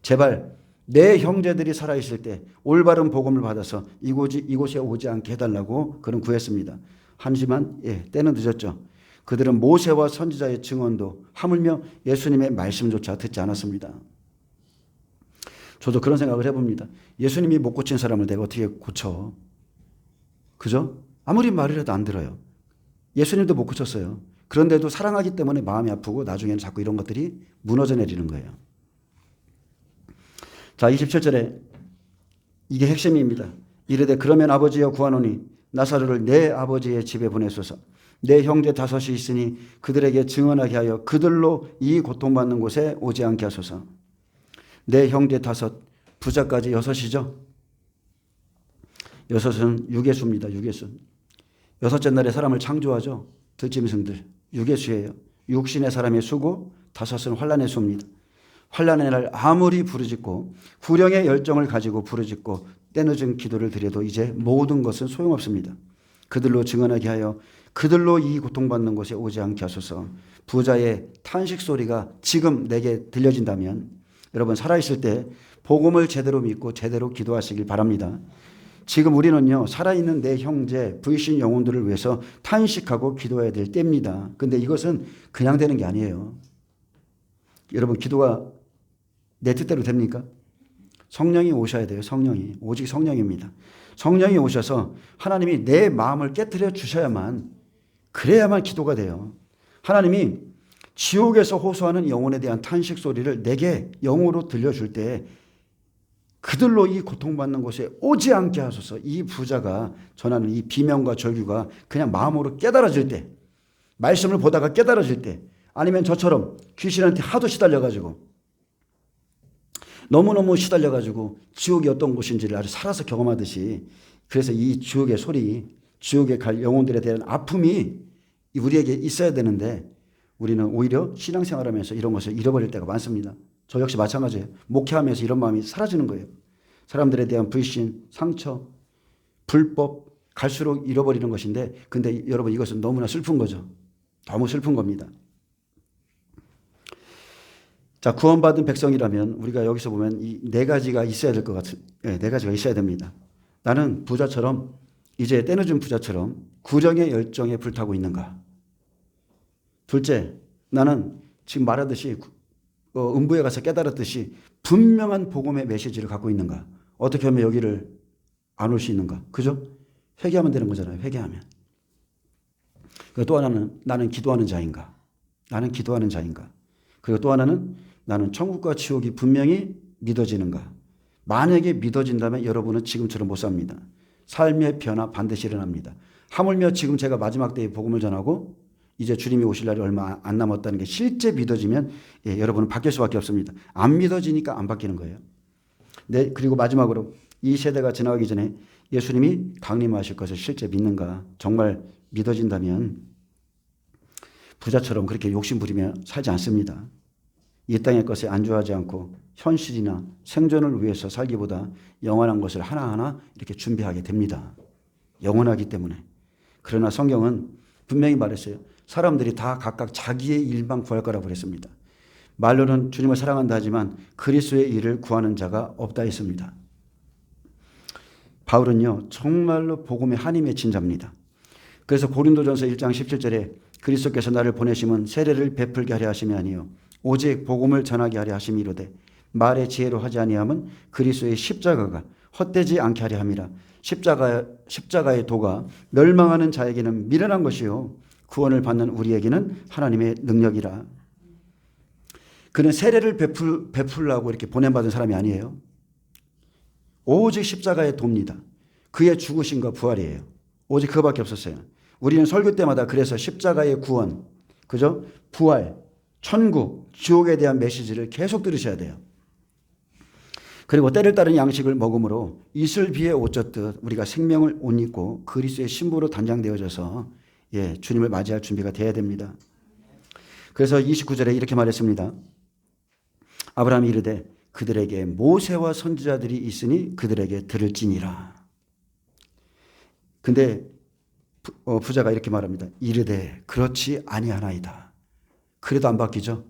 [SPEAKER 1] 제발 내 형제들이 살아있을 때 올바른 복음을 받아서 이곳에 오지 않게 해달라고 그는 구했습니다. 하지만 때는 늦었죠. 그들은 모세와 선지자의 증언도 하물며 예수님의 말씀조차 듣지 않았습니다. 저도 그런 생각을 해봅니다. 예수님이 못 고친 사람을 내가 어떻게 고쳐? 그죠? 아무리 말이라도 안 들어요. 예수님도 못 고쳤어요. 그런데도 사랑하기 때문에 마음이 아프고 나중에는 자꾸 이런 것들이 무너져 내리는 거예요. 자, 27절에 이게 핵심입니다. 이르되 그러면 아버지여 구하노니 나사로를 내 아버지의 집에 보내소서. 내 형제 다섯이 있으니 그들에게 증언하게 하여 그들로 이 고통받는 곳에 오지 않게 하소서. 내 형제 다섯, 부자까지 여섯이죠. 여섯은 유괴수입니다. 유괴수. 여섯째 날에 사람을 창조하죠. 들짐승들. 유괴수예요. 육신의 사람의 수고, 다섯은 환난의 수입니다. 환난의 날 아무리 부르짖고 구령의 열정을 가지고 부르짖고 때늦은 기도를 드려도 이제 모든 것은 소용없습니다. 그들로 증언하게 하여 그들로 이 고통받는 곳에 오지 않게 하소서. 부자의 탄식 소리가 지금 내게 들려진다면 여러분 살아있을 때 복음을 제대로 믿고 제대로 기도하시길 바랍니다. 지금 우리는요 살아있는 내 형제 불신 영혼들을 위해서 탄식하고 기도해야 될 때입니다. 근데 이것은 그냥 되는 게 아니에요. 여러분 기도가 내 뜻대로 됩니까? 성령이 오셔야 돼요. 성령이. 오직 성령입니다. 성령이 오셔서 하나님이 내 마음을 깨트려 주셔야만 그래야만 기도가 돼요. 하나님이 지옥에서 호소하는 영혼에 대한 탄식 소리를 내게 영으로 들려줄 때 그들로 이 고통받는 곳에 오지 않게 하소서. 이 부자가 전하는 이 비명과 절규가 그냥 마음으로 깨달아질 때, 말씀을 보다가 깨달아질 때, 아니면 저처럼 귀신한테 하도 시달려가지고 너무너무 시달려가지고 지옥이 어떤 곳인지를 아주 살아서 경험하듯이, 그래서 이 지옥의 소리, 지옥에 갈 영혼들에 대한 아픔이 우리에게 있어야 되는데 우리는 오히려 신앙생활하면서 이런 것을 잃어버릴 때가 많습니다. 저 역시 마찬가지예요. 목회하면서 이런 마음이 사라지는 거예요. 사람들에 대한 불신, 상처, 불법 갈수록 잃어버리는 것인데, 근데 여러분 이것은 너무나 슬픈 거죠. 너무 슬픈 겁니다. 자, 구원받은 백성이라면 우리가 여기서 보면 이 네 가지가 있어야 될 것 같은, 네 가지가 있어야 됩니다. 나는 부자처럼, 이제 때늦은 부자처럼 구령의 열정에 불타고 있는가? 둘째, 나는 지금 말하듯이 음부에 가서 깨달았듯이 분명한 복음의 메시지를 갖고 있는가? 어떻게 하면 여기를 안 올 수 있는가? 그죠? 회개하면 되는 거잖아요. 회개하면. 또 하나는 나는 기도하는 자인가? 나는 기도하는 자인가? 그리고 또 하나는 나는 천국과 지옥이 분명히 믿어지는가? 만약에 믿어진다면 여러분은 지금처럼 못 삽니다. 삶의 변화 반드시 일어납니다. 하물며 지금 제가 마지막 때에 복음을 전하고 이제 주님이 오실 날이 얼마 안 남았다는 게 실제 믿어지면 여러분은 바뀔 수밖에 없습니다. 안 믿어지니까 안 바뀌는 거예요. 네, 그리고 마지막으로 이 세대가 지나가기 전에 예수님이 강림하실 것을 실제 믿는가? 정말 믿어진다면 부자처럼 그렇게 욕심부리며 살지 않습니다. 이 땅의 것에 안주하지 않고 현실이나 생존을 위해서 살기보다 영원한 것을 하나하나 이렇게 준비하게 됩니다. 영원하기 때문에. 그러나 성경은 분명히 말했어요. 사람들이 다 각각 자기의 일만 구할 거라고 그랬습니다. 말로는 주님을 사랑한다 하지만 그리스도의 일을 구하는 자가 없다 했습니다. 바울은요 정말로 복음에 한이 맺힌 자입니다. 그래서 고린도전서 1장 17절에 그리스도께서 나를 보내심은 세례를 베풀게 하려 하심이 아니요 오직 복음을 전하게 하려 하심이로되 말의 지혜로 하지 아니함은 그리스도의 십자가가 헛되지 않게 하려 함이라. 십자가의 도가 멸망하는 자에게는 미련한 것이요 구원을 받는 우리에게는 하나님의 능력이라. 그는 세례를 베풀라고 이렇게 보냄받은 사람이 아니에요. 오직 십자가의 도입니다. 그의 죽으심과 부활이에요. 오직 그거밖에 없었어요. 우리는 설교 때마다 그래서 십자가의 구원, 그죠? 부활, 천국, 지옥에 대한 메시지를 계속 들으셔야 돼요. 그리고 때를 따른 양식을 먹음으로 이슬 비에 옷 젖듯 우리가 생명을 옷 입고 그리스도의 신부로 단장되어져서 주님을 맞이할 준비가 돼야 됩니다. 그래서 29절에 이렇게 말했습니다. 아브라함이 이르되 그들에게 모세와 선지자들이 있으니 그들에게 들을지니라. 근데 부자가 이렇게 말합니다. 이르되 그렇지 아니하나이다. 그래도 안 바뀌죠.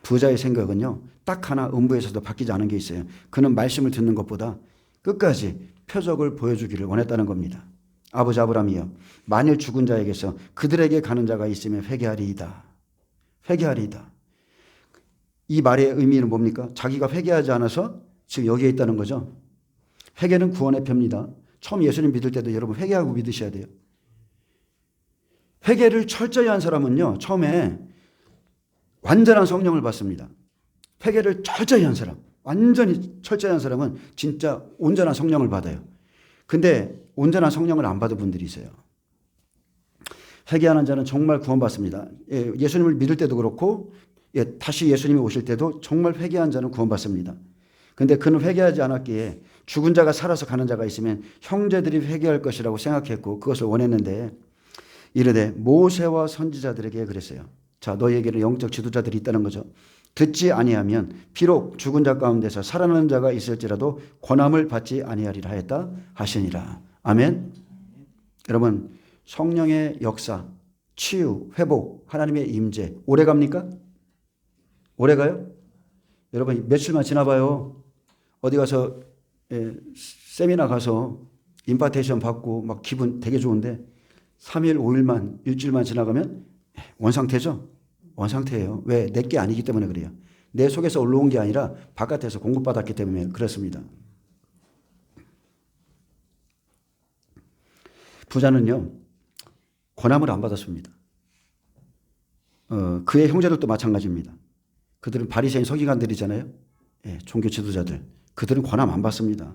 [SPEAKER 1] 부자의 생각은요 딱 하나 음부에서도 바뀌지 않은 게 있어요. 그는 말씀을 듣는 것보다 끝까지 표적을 보여주기를 원했다는 겁니다. 아버지 아브라함이여 만일 죽은 자에게서 그들에게 가는 자가 있으면 회개하리이다. 회개하리이다. 이 말의 의미는 뭡니까? 자기가 회개하지 않아서 지금 여기에 있다는 거죠. 회개는 구원의 표입니다. 처음 예수님 믿을 때도 여러분 회개하고 믿으셔야 돼요. 회개를 철저히 한 사람은요, 처음에 완전한 성령을 받습니다. 회개를 철저히 한 사람, 완전히 철저히 한 사람은 진짜 온전한 성령을 받아요. 근데 온전한 성령을 안 받은 분들이 있어요. 회개하는 자는 정말 구원받습니다. 예수님을 믿을 때도 그렇고 다시 예수님이 오실 때도 정말 회개한 자는 구원받습니다. 근데 그는 회개하지 않았기에 죽은 자가 살아서 가는 자가 있으면 형제들이 회개할 것이라고 생각했고 그것을 원했는데 이르되 모세와 선지자들에게 그랬어요. 자, 너희에게는 영적 지도자들이 있다는 거죠. 듣지 아니하면 비록 죽은 자 가운데서 살아나는 자가 있을지라도 권함을 받지 아니하리라 했다 하시니라. 아멘. 여러분, 성령의 역사, 치유, 회복, 하나님의 임재 오래 갑니까? 오래 가요? 여러분 며칠만 지나봐요. 어디 가서 세미나 가서 임파테이션 받고 막 기분 되게 좋은데 3일, 5일만, 일주일만 지나가면 원상태죠? 원상태예요. 왜? 내게 아니기 때문에 그래요. 내 속에서 올라온 게 아니라 바깥에서 공급받았기 때문에 그렇습니다. 부자는요, 권함을 안 받았습니다. 그의 형제들도 마찬가지입니다. 그들은 바리새인 서기관들이잖아요. 종교 지도자들. 그들은 권함 안 받습니다.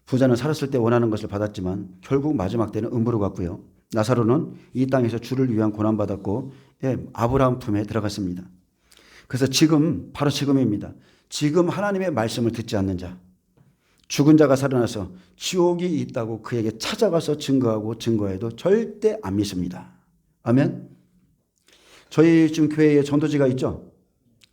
[SPEAKER 1] 부자는 살았을 때 원하는 것을 받았지만 결국 마지막 때는 음부로 갔고요. 나사로는 이 땅에서 주를 위한 고난받았고 아브라함 품에 들어갔습니다. 그래서 지금 바로 지금입니다. 지금 하나님의 말씀을 듣지 않는 자, 죽은 자가 살아나서 지옥이 있다고 그에게 찾아가서 증거해도 절대 안 믿습니다. 아멘. 저희 지금 교회에 전도지가 있죠.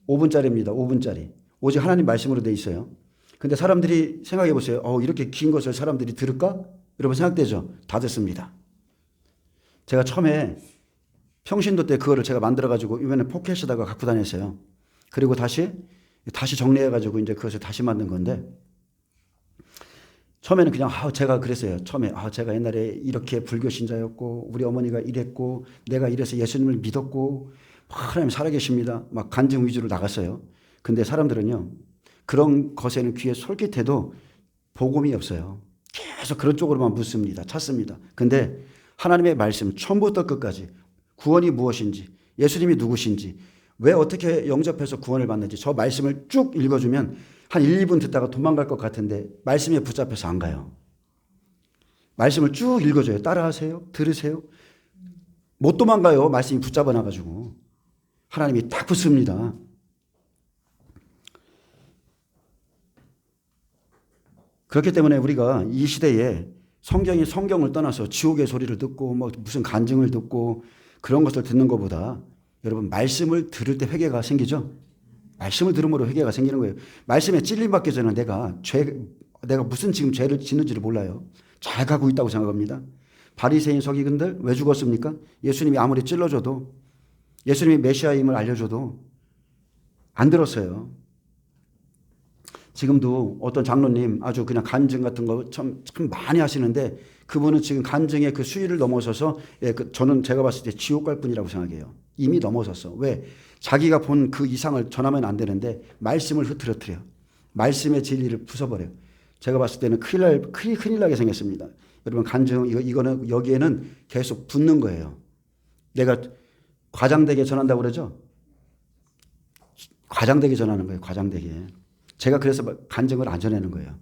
[SPEAKER 1] 5분짜리입니다. 5분짜리. 오직 하나님 말씀으로 돼 있어요. 근데 사람들이 생각해 보세요. 이렇게 긴 것을 사람들이 들을까? 여러분 생각되죠? 다 듣습니다. 제가 처음에 평신도 때 그거를 제가 만들어가지고 이번에 포켓에다가 갖고 다녔어요. 그리고 다시 정리해가지고 이제 그것을 다시 만든 건데 처음에는 그냥 제가 그랬어요. 처음에 제가 옛날에 이렇게 불교 신자였고 우리 어머니가 이랬고 내가 이래서 예수님을 믿었고 하나님 살아계십니다. 막 간증 위주로 나갔어요. 근데 사람들은요. 그런 것에는 귀에 솔깃해도 복음이 없어요. 계속 그런 쪽으로만 묻습니다. 찾습니다. 근데 하나님의 말씀 처음부터 끝까지 구원이 무엇인지 예수님이 누구신지 왜 어떻게 영접해서 구원을 받는지 저 말씀을 쭉 읽어주면 한 1, 2분 듣다가 도망갈 것 같은데 말씀에 붙잡혀서 안 가요. 말씀을 쭉 읽어줘요. 따라하세요. 들으세요. 못 도망가요. 말씀이 붙잡아놔가지고. 하나님이 딱 붙습니다. 그렇기 때문에 우리가 이 시대에 성경을 떠나서 지옥의 소리를 듣고 무슨 간증을 듣고 그런 것을 듣는 것보다 여러분 말씀을 들을 때 회개가 생기죠. 말씀을 들음으로 회개가 생기는 거예요. 말씀에 찔림받기 전에 내가 무슨 지금 죄를 짓는지를 몰라요. 잘 가고 있다고 생각합니다. 바리새인 서기관들 왜 죽었습니까? 예수님이 아무리 찔러줘도 예수님이 메시아임을 알려줘도 안 들었어요. 지금도 어떤 장로님 아주 그냥 간증 같은 거 참 많이 하시는데 그분은 지금 간증의 그 수위를 넘어서서 저는 제가 봤을 때 지옥 갈 뿐이라고 생각해요. 이미 넘어섰어. 왜? 자기가 본 그 이상을 전하면 안 되는데 말씀을 흐트러뜨려. 말씀의 진리를 부숴버려요. 제가 봤을 때는 큰일 나게 생겼습니다. 여러분 간증 이거는 여기에는 계속 붙는 거예요. 내가 과장되게 전한다고 그러죠? 과장되게 전하는 거예요. 과장되게. 제가 그래서 간증을 안 전하는 거예요.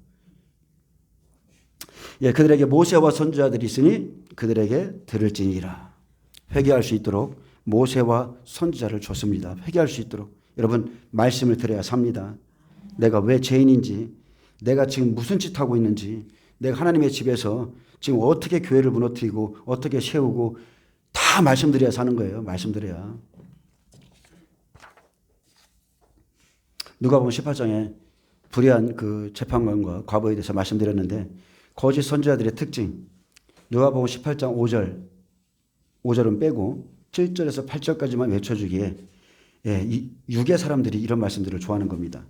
[SPEAKER 1] 그들에게 모세와 선지자들이 있으니 그들에게 들을지니라. 회개할 수 있도록 모세와 선지자를 줬습니다. 회개할 수 있도록. 여러분 말씀을 들어야 삽니다. 내가 왜 죄인인지, 내가 지금 무슨 짓 하고 있는지, 내가 하나님의 집에서 지금 어떻게 교회를 무너뜨리고 어떻게 세우고 다 말씀드려야 사는 거예요. 말씀드려야. 누가복음 18장에 불의한 그 재판관과 과부에 대해서 말씀드렸는데 거짓 선지자들의 특징 누가복음 18장 5절은 빼고 7절에서 8절까지만 외쳐주기에 육의 사람들이 이런 말씀들을 좋아하는 겁니다.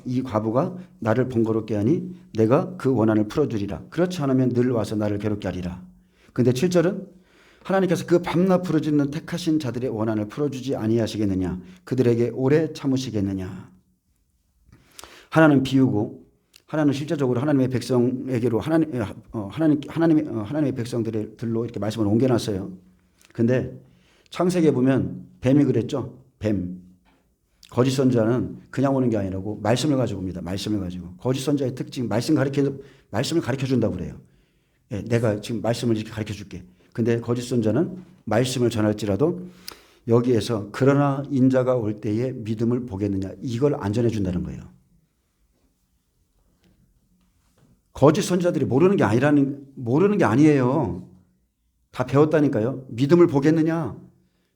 [SPEAKER 1] 이 과부가 나를 번거롭게 하니 내가 그 원한을 풀어주리라. 그렇지 않으면 늘 와서 나를 괴롭게 하리라. 근데 7절은 하나님께서 그 밤낮 부르짖는 택하신 자들의 원한을 풀어주지 아니하시겠느냐. 그들에게 오래 참으시겠느냐. 하나는 비우고 하나는 실제적으로 하나님의 백성에게로 하나님의 백성들로 이렇게 말씀을 옮겨놨어요. 근데 창세기에 보면 뱀이 그랬죠. 뱀. 거짓 선자는 그냥 오는 게 아니라고 말씀을 가지고 옵니다. 말씀을 가지고. 거짓 선자의 특징, 말씀을 가르쳐 준다고 그래요. 예, 내가 지금 말씀을 이렇게 가르쳐 줄게. 근데 거짓 선자는 말씀을 전할지라도 여기에서 그러나 인자가 올 때에 믿음을 보겠느냐. 이걸 안 전해준다는 거예요. 거짓 선자들이 모르는 게 아니에요. 다 배웠다니까요. 믿음을 보겠느냐.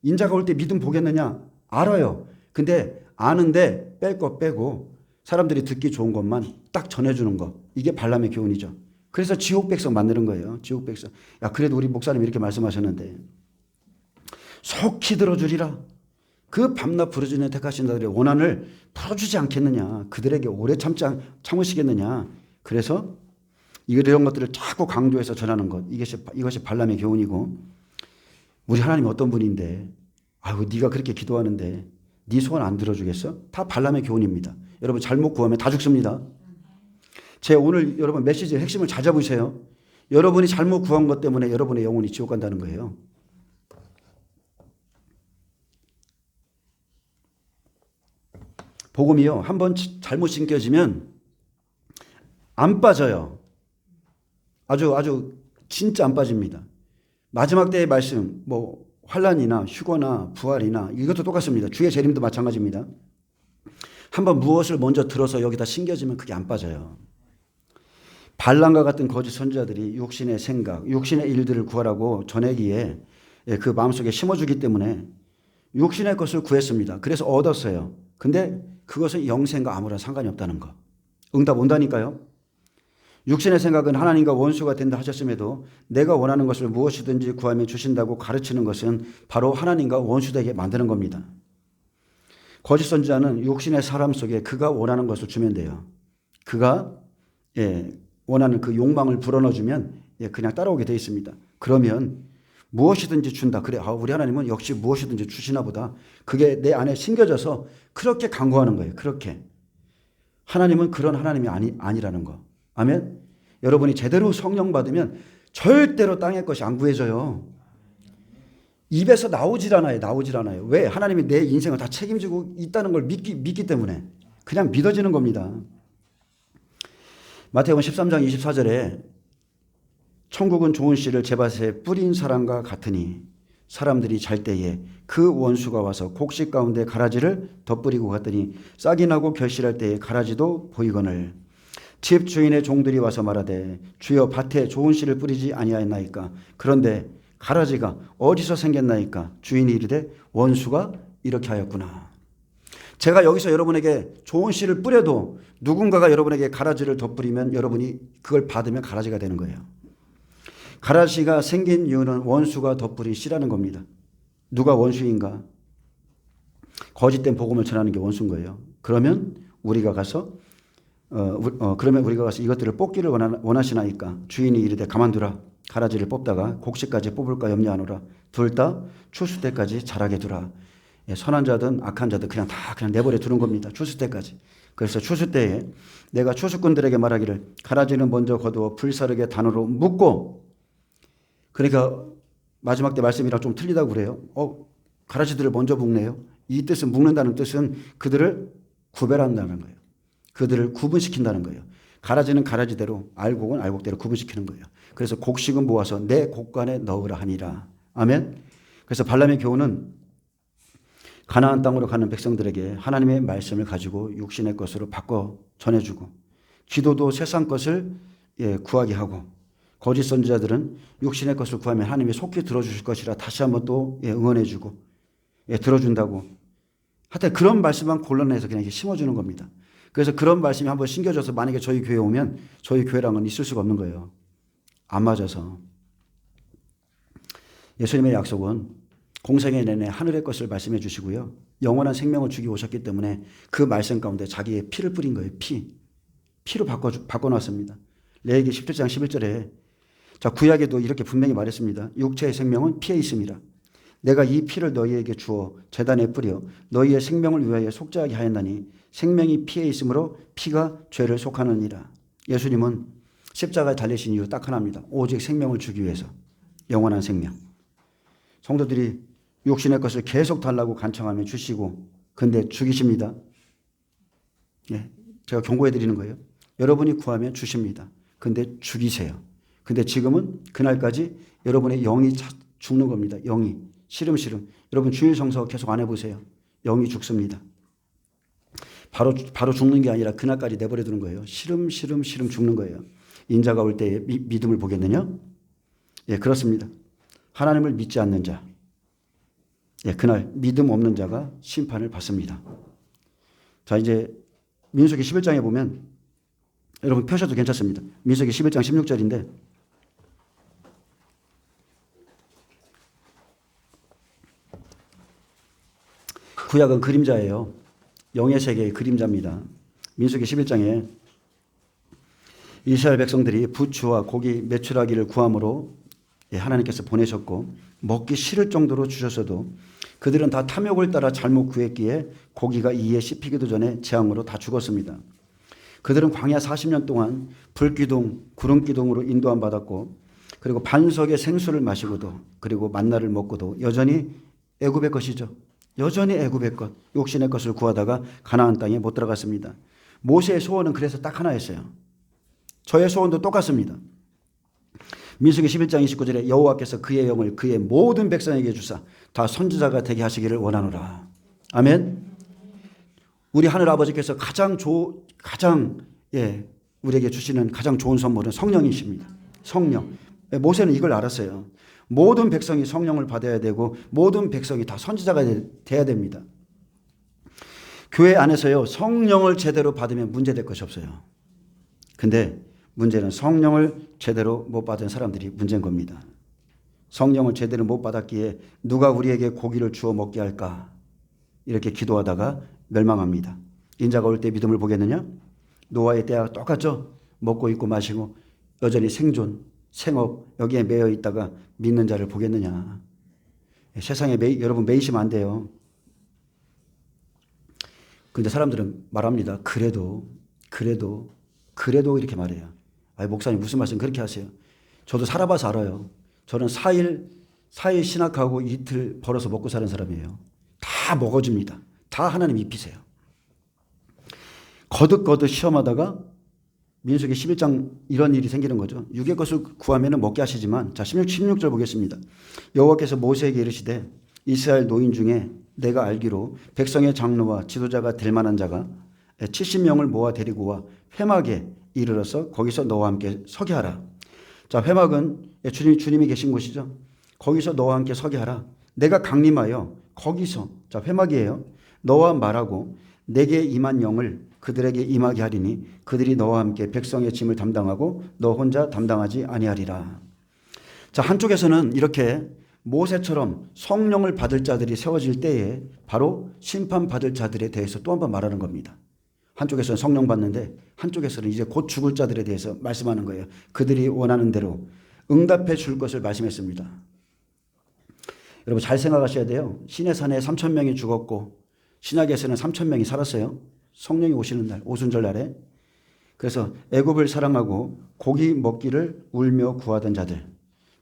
[SPEAKER 1] 인자가 올 때 믿음 보겠느냐. 알아요. 근데 아는데 뺄 거 빼고 사람들이 듣기 좋은 것만 딱 전해주는 거. 이게 발람의 교훈이죠. 그래서 지옥 백성 만드는 거예요. 지옥 백성. 야, 그래도 우리 목사님 이렇게 말씀하셨는데 속히 들어주리라. 그 밤낮 부르짖는 택하신 자들의 원한을 풀어주지 않겠느냐. 그들에게 오래 참으시겠느냐. 그래서 이런 것들을 자꾸 강조해서 전하는 것. 이것이 발람의 교훈이고, 우리 하나님 어떤 분인데, 아유, 네가 그렇게 기도하는데 네 소원 안 들어주겠어? 다 발람의 교훈입니다. 여러분 잘못 구하면 다 죽습니다. 제 오늘 여러분 메시지의 핵심을 찾아보세요. 여러분이 잘못 구한 것 때문에 여러분의 영혼이 지옥 간다는 거예요. 복음이요, 한번 잘못 신겨지면 안 빠져요. 아주 진짜 안 빠집니다. 마지막 때의 말씀, 뭐 환난이나 휴거나 부활이나 이것도 똑같습니다. 주의 재림도 마찬가지입니다. 한번 무엇을 먼저 들어서 여기다 신겨지면 그게 안 빠져요. 발람과 같은 거짓 선지자들이 육신의 생각, 육신의 일들을 구하라고 전하기에 그 마음속에 심어주기 때문에 육신의 것을 구했습니다. 그래서 얻었어요. 근데 그것은 영생과 아무런 상관이 없다는 거. 응답 온다니까요. 육신의 생각은 하나님과 원수가 된다 하셨음에도 내가 원하는 것을 무엇이든지 구하면 주신다고 가르치는 것은 바로 하나님과 원수되게 만드는 겁니다. 거짓 선지자는 육신의 사람 속에 그가 원하는 것을 주면 돼요. 그가 원하는 그 욕망을 불어넣어주면 그냥 따라오게 돼 있습니다. 그러면 무엇이든지 준다. 그래, 우리 하나님은 역시 무엇이든지 주시나 보다. 그게 내 안에 심겨져서 그렇게 간구하는 거예요. 그렇게. 하나님은 그런 하나님이 아니라는 거. 아멘. 여러분이 제대로 성령 받으면 절대로 땅의 것이 안 구해져요. 입에서 나오질 않아요. 왜? 하나님이 내 인생을 다 책임지고 있다는 걸 믿기 때문에 그냥 믿어지는 겁니다. 마태복음 13장 24절에 천국은 좋은 씨를 제밭에 뿌린 사람과 같으니 사람들이 잘 때에 그 원수가 와서 곡식 가운데 가라지를 덧뿌리고 갔더니 싹이 나고 결실할 때에 가라지도 보이거늘 집 주인의 종들이 와서 말하되 주여 밭에 좋은 씨를 뿌리지 아니하였나이까. 그런데 가라지가 어디서 생겼나이까. 주인이 이르되 원수가 이렇게 하였구나. 제가 여기서 여러분에게 좋은 씨를 뿌려도 누군가가 여러분에게 가라지를 덧뿌리면 여러분이 그걸 받으면 가라지가 되는 거예요. 가라지가 생긴 이유는 원수가 덧뿌린 씨라는 겁니다. 누가 원수인가? 거짓된 복음을 전하는 게 원수인 거예요. 그러면 우리가 가서 이것들을 뽑기를 원하시나이까. 주인이 이르되 가만두라. 가라지를 뽑다가 곡식까지 뽑을까 염려하노라. 둘 다 추수 때까지 자라게 두라. 선한 자든 악한 자든 그냥 내버려 두는 겁니다. 추수 때까지. 그래서 추수 때에 내가 추수꾼들에게 말하기를 가라지는 먼저 거두어 불사르게 단으로 묶고. 그러니까 마지막 때 말씀이랑 좀 틀리다고 그래요. 가라지들을 먼저 묶네요. 이 뜻은 묶는다는 뜻은 그들을 구별한다는 거예요. 그들을 구분시킨다는 거예요. 가라지는 가라지대로, 알곡은 알곡대로 구분시키는 거예요. 그래서 곡식은 모아서 내 곡간에 넣으라 하니라. 아멘. 그래서 발람의 교훈은 가나안 땅으로 가는 백성들에게 하나님의 말씀을 가지고 육신의 것으로 바꿔 전해주고, 기도도 세상 것을 구하게 하고, 거짓 선지자들은 육신의 것을 구하면 하나님이 속히 들어주실 것이라 다시 한번 또 응원해주고 들어준다고. 하여튼 그런 말씀만 골라내서 그냥 이렇게 심어주는 겁니다. 그래서 그런 말씀이 한번 심겨져서 만약에 저희 교회에 오면 저희 교회랑은 있을 수가 없는 거예요. 안 맞아서. 예수님의 약속은 공생애 내내 하늘의 것을 말씀해 주시고요. 영원한 생명을 주기 오셨기 때문에 그 말씀 가운데 자기의 피를 뿌린 거예요. 피로 바꿔놨습니다. 레위기 17장 11절에 자, 구약에도 이렇게 분명히 말했습니다. 육체의 생명은 피에 있습니다. 내가 이 피를 너희에게 주어 제단에 뿌려 너희의 생명을 위하여 속죄하게 하였나니 생명이 피에 있으므로 피가 죄를 속하느니라. 예수님은 십자가에 달리신 이유 딱 하나입니다. 오직 생명을 주기 위해서. 영원한 생명. 성도들이 육신의 것을 계속 달라고 간청하면 주시고 근데 죽이십니다. 예, 제가 경고해 드리는 거예요. 여러분이 구하면 주십니다. 근데 죽이세요. 근데 지금은 그날까지 여러분의 영이 죽는 겁니다. 영이. 시름시름. 여러분 주일 성서 계속 안 해보세요. 영이 죽습니다. 바로 죽는 게 아니라 그날까지 내버려 두는 거예요. 시름시름 죽는 거예요. 인자가 올 때에 믿음을 보겠느냐? 예, 그렇습니다. 하나님을 믿지 않는 자. 예, 그날 믿음 없는 자가 심판을 받습니다. 자, 이제 민수기 11장에 보면 여러분 펴셔도 괜찮습니다. 민수기 11장 16절인데 구약은 그림자예요. 영의 세계의 그림자입니다. 민수기 11장에 이스라엘 백성들이 부추와 고기 매출하기를 구함으로 하나님께서 보내셨고 먹기 싫을 정도로 주셨어도 그들은 다 탐욕을 따라 잘못 구했기에 고기가 이에 씹히기도 전에 재앙으로 다 죽었습니다. 그들은 광야 40년 동안 불기둥, 구름기둥으로 인도함 받았고 그리고 반석의 생수를 마시고도 그리고 만나를 먹고도 여전히 애굽의 것이죠. 여전히 애굽의 것, 육신의 것을 구하다가 가나안 땅에 못 들어갔습니다. 모세의 소원은 그래서 딱 하나였어요. 저의 소원도 똑같습니다. 민수기 11장 29절에 여호와께서 그의 영을 그의 모든 백성에게 주사 다 선지자가 되게 하시기를 원하노라. 아멘. 우리 하늘 아버지께서 가장 우리에게 주시는 가장 좋은 선물은 성령이십니다. 성령. 모세는 이걸 알았어요. 모든 백성이 성령을 받아야 되고 모든 백성이 다 선지자가 돼야 됩니다. 교회 안에서요, 성령을 제대로 받으면 문제될 것이 없어요. 근데 문제는 성령을 제대로 못 받은 사람들이 문제인 겁니다. 성령을 제대로 못 받았기에 누가 우리에게 고기를 주어 먹게 할까? 이렇게 기도하다가 멸망합니다. 인자가 올 때 믿음을 보겠느냐? 노아의 때와 똑같죠? 먹고 입고 마시고 여전히 생존, 생업 여기에 매여 있다가 믿는 자를 보겠느냐? 세상에 여러분 매이시면 안 돼요. 근데 사람들은 말합니다. 그래도 이렇게 말해요. 목사님 무슨 말씀 그렇게 하세요? 저도 살아봐서 알아요. 저는 4일 신학하고 이틀 벌어서 먹고 사는 사람이에요. 다 먹어줍니다. 다 하나님 입히세요. 거듭 시험하다가 민수기 11장 이런 일이 생기는 거죠. 육의 것을 구하면 먹게 하시지만 자 16절 보겠습니다. 여호와께서 모세에게 이르시되 이스라엘 노인 중에 내가 알기로 백성의 장로와 지도자가 될 만한 자가 70명을 모아 데리고 와 회막에 이르러서 거기서 너와 함께 서게 하라. 자, 회막은 주님이 계신 곳이죠. 거기서 너와 함께 서게 하라. 내가 강림하여 거기서 자 회막이에요. 너와 말하고 내게 임한 영을 그들에게 임하게 하리니 그들이 너와 함께 백성의 짐을 담당하고 너 혼자 담당하지 아니하리라. 자, 한쪽에서는 이렇게 모세처럼 성령을 받을 자들이 세워질 때에 바로 심판받을 자들에 대해서 또 한 번 말하는 겁니다. 한쪽에서는 성령 받는데 한쪽에서는 이제 곧 죽을 자들에 대해서 말씀하는 거예요. 그들이 원하는 대로 응답해 줄 것을 말씀했습니다. 여러분 잘 생각하셔야 돼요. 시내산에 3,000명이 죽었고 신약에서는 3,000명이 살았어요. 성령이 오시는 날, 오순절 날에. 그래서 애굽을 사랑하고 고기 먹기를 울며 구하던 자들.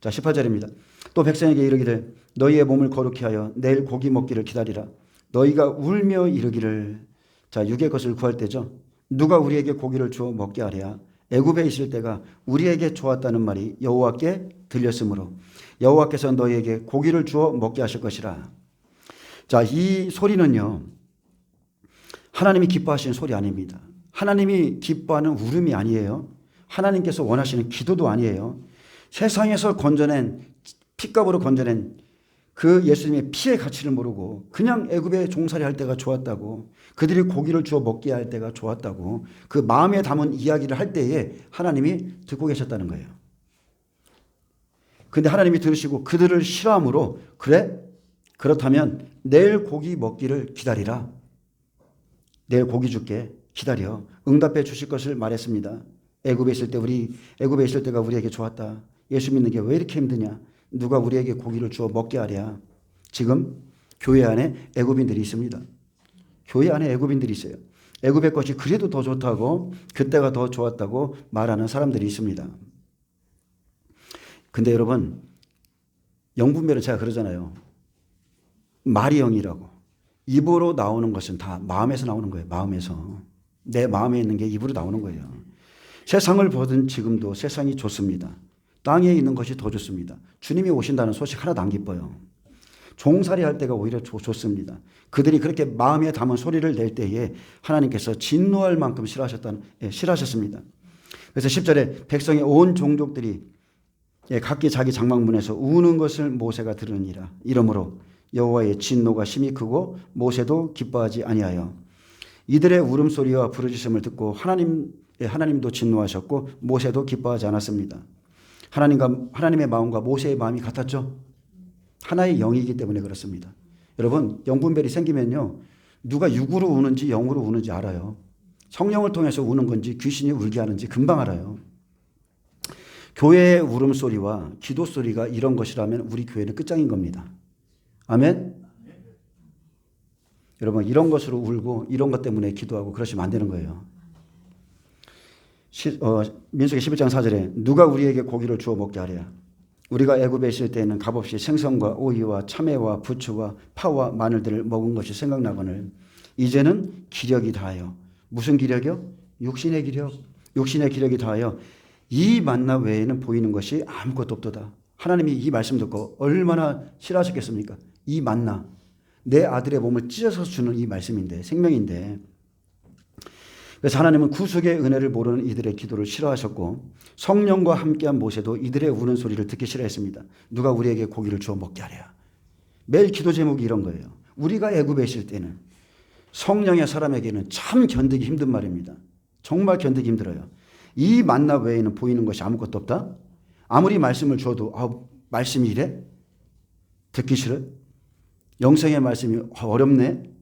[SPEAKER 1] 자, 18절입니다. 또 백성에게 이르기를 너희의 몸을 거룩히 하여 내일 고기 먹기를 기다리라. 너희가 울며 이르기를 자, 육의 것을 구할 때죠. 누가 우리에게 고기를 주어 먹게 하랴. 애굽에 있을 때가 우리에게 좋았다는 말이 여호와께 들렸으므로 여호와께서 너희에게 고기를 주어 먹게 하실 것이라. 자, 이 소리는요. 하나님이 기뻐하시는 소리 아닙니다. 하나님이 기뻐하는 울음이 아니에요. 하나님께서 원하시는 기도도 아니에요. 세상에서 건져낸 피값으로 건져낸 그 예수님의 피의 가치를 모르고 그냥 애굽에 종살이 할 때가 좋았다고 그들이 고기를 주어 먹게 할 때가 좋았다고 그 마음에 담은 이야기를 할 때에 하나님이 듣고 계셨다는 거예요. 근데 하나님이 들으시고 그들을 싫어함으로 그래? 그렇다면 내일 고기 먹기를 기다리라. 내일 고기 줄게. 기다려. 응답해 주실 것을 말했습니다. 애굽에 있을 때가 우리에게 좋았다. 예수 믿는 게 왜 이렇게 힘드냐? 누가 우리에게 고기를 주어 먹게 하랴? 지금 교회 안에 애굽인들이 있습니다. 교회 안에 애굽인들이 있어요. 애굽의 것이 그래도 더 좋다고, 그때가 더 좋았다고 말하는 사람들이 있습니다. 근데 여러분, 영분별은 제가 그러잖아요. 말이 영이라고. 입으로 나오는 것은 다 마음에서 나오는 거예요. 마음에서. 내 마음에 있는 게 입으로 나오는 거예요. 세상을 보든 지금도 세상이 좋습니다. 땅에 있는 것이 더 좋습니다. 주님이 오신다는 소식 하나도 안 기뻐요. 종살이 할 때가 오히려 좋습니다. 그들이 그렇게 마음에 담은 소리를 낼 때에 하나님께서 진노할 만큼 싫어하셨습니다. 그래서 10절에 백성의 온 종족들이 각기 자기 장막문에서 우는 것을 모세가 들으니라. 이러므로 여호와의 진노가 심히 크고 모세도 기뻐하지 아니하여 이들의 울음소리와 부르짖음을 듣고 하나님도 진노하셨고 모세도 기뻐하지 않았습니다. 하나님의 마음과 모세의 마음이 같았죠. 하나의 영이기 때문에 그렇습니다. 여러분, 영분별이 생기면요, 누가 육으로 우는지 영으로 우는지 알아요. 성령을 통해서 우는 건지 귀신이 울게 하는지 금방 알아요. 교회의 울음소리와 기도소리가 이런 것이라면 우리 교회는 끝장인 겁니다. 아멘? 여러분, 이런 것으로 울고 이런 것 때문에 기도하고 그러시면 안 되는 거예요. 민수기 11장 4절에 누가 우리에게 고기를 주어 먹게 하랴? 우리가 애굽에 있을 때에는 값없이 생선과 오이와 참외와 부추와 파와 마늘들을 먹은 것이 생각나거늘 이제는 기력이 다하여. 무슨 기력이요? 육신의 기력. 육신의 기력이 다하여 이 만나 외에는 보이는 것이 아무것도 없도다. 하나님이 이 말씀 듣고 얼마나 싫어하셨겠습니까? 이 만나, 내 아들의 몸을 찢어서 주는 이 말씀인데, 생명인데. 그래서 하나님은 구속의 은혜를 모르는 이들의 기도를 싫어하셨고 성령과 함께한 모세도 이들의 우는 소리를 듣기 싫어했습니다. 누가 우리에게 고기를 주어 먹게 하랴. 매일 기도 제목이 이런 거예요. 우리가 애굽에 있을 때는 성령의 사람에게는 참 견디기 힘든 말입니다. 정말 견디기 힘들어요. 이 만나 외에는 보이는 것이 아무것도 없다. 아무리 말씀을 줘도 말씀이 이래? 듣기 싫어? 영성의 말씀이 어렵네?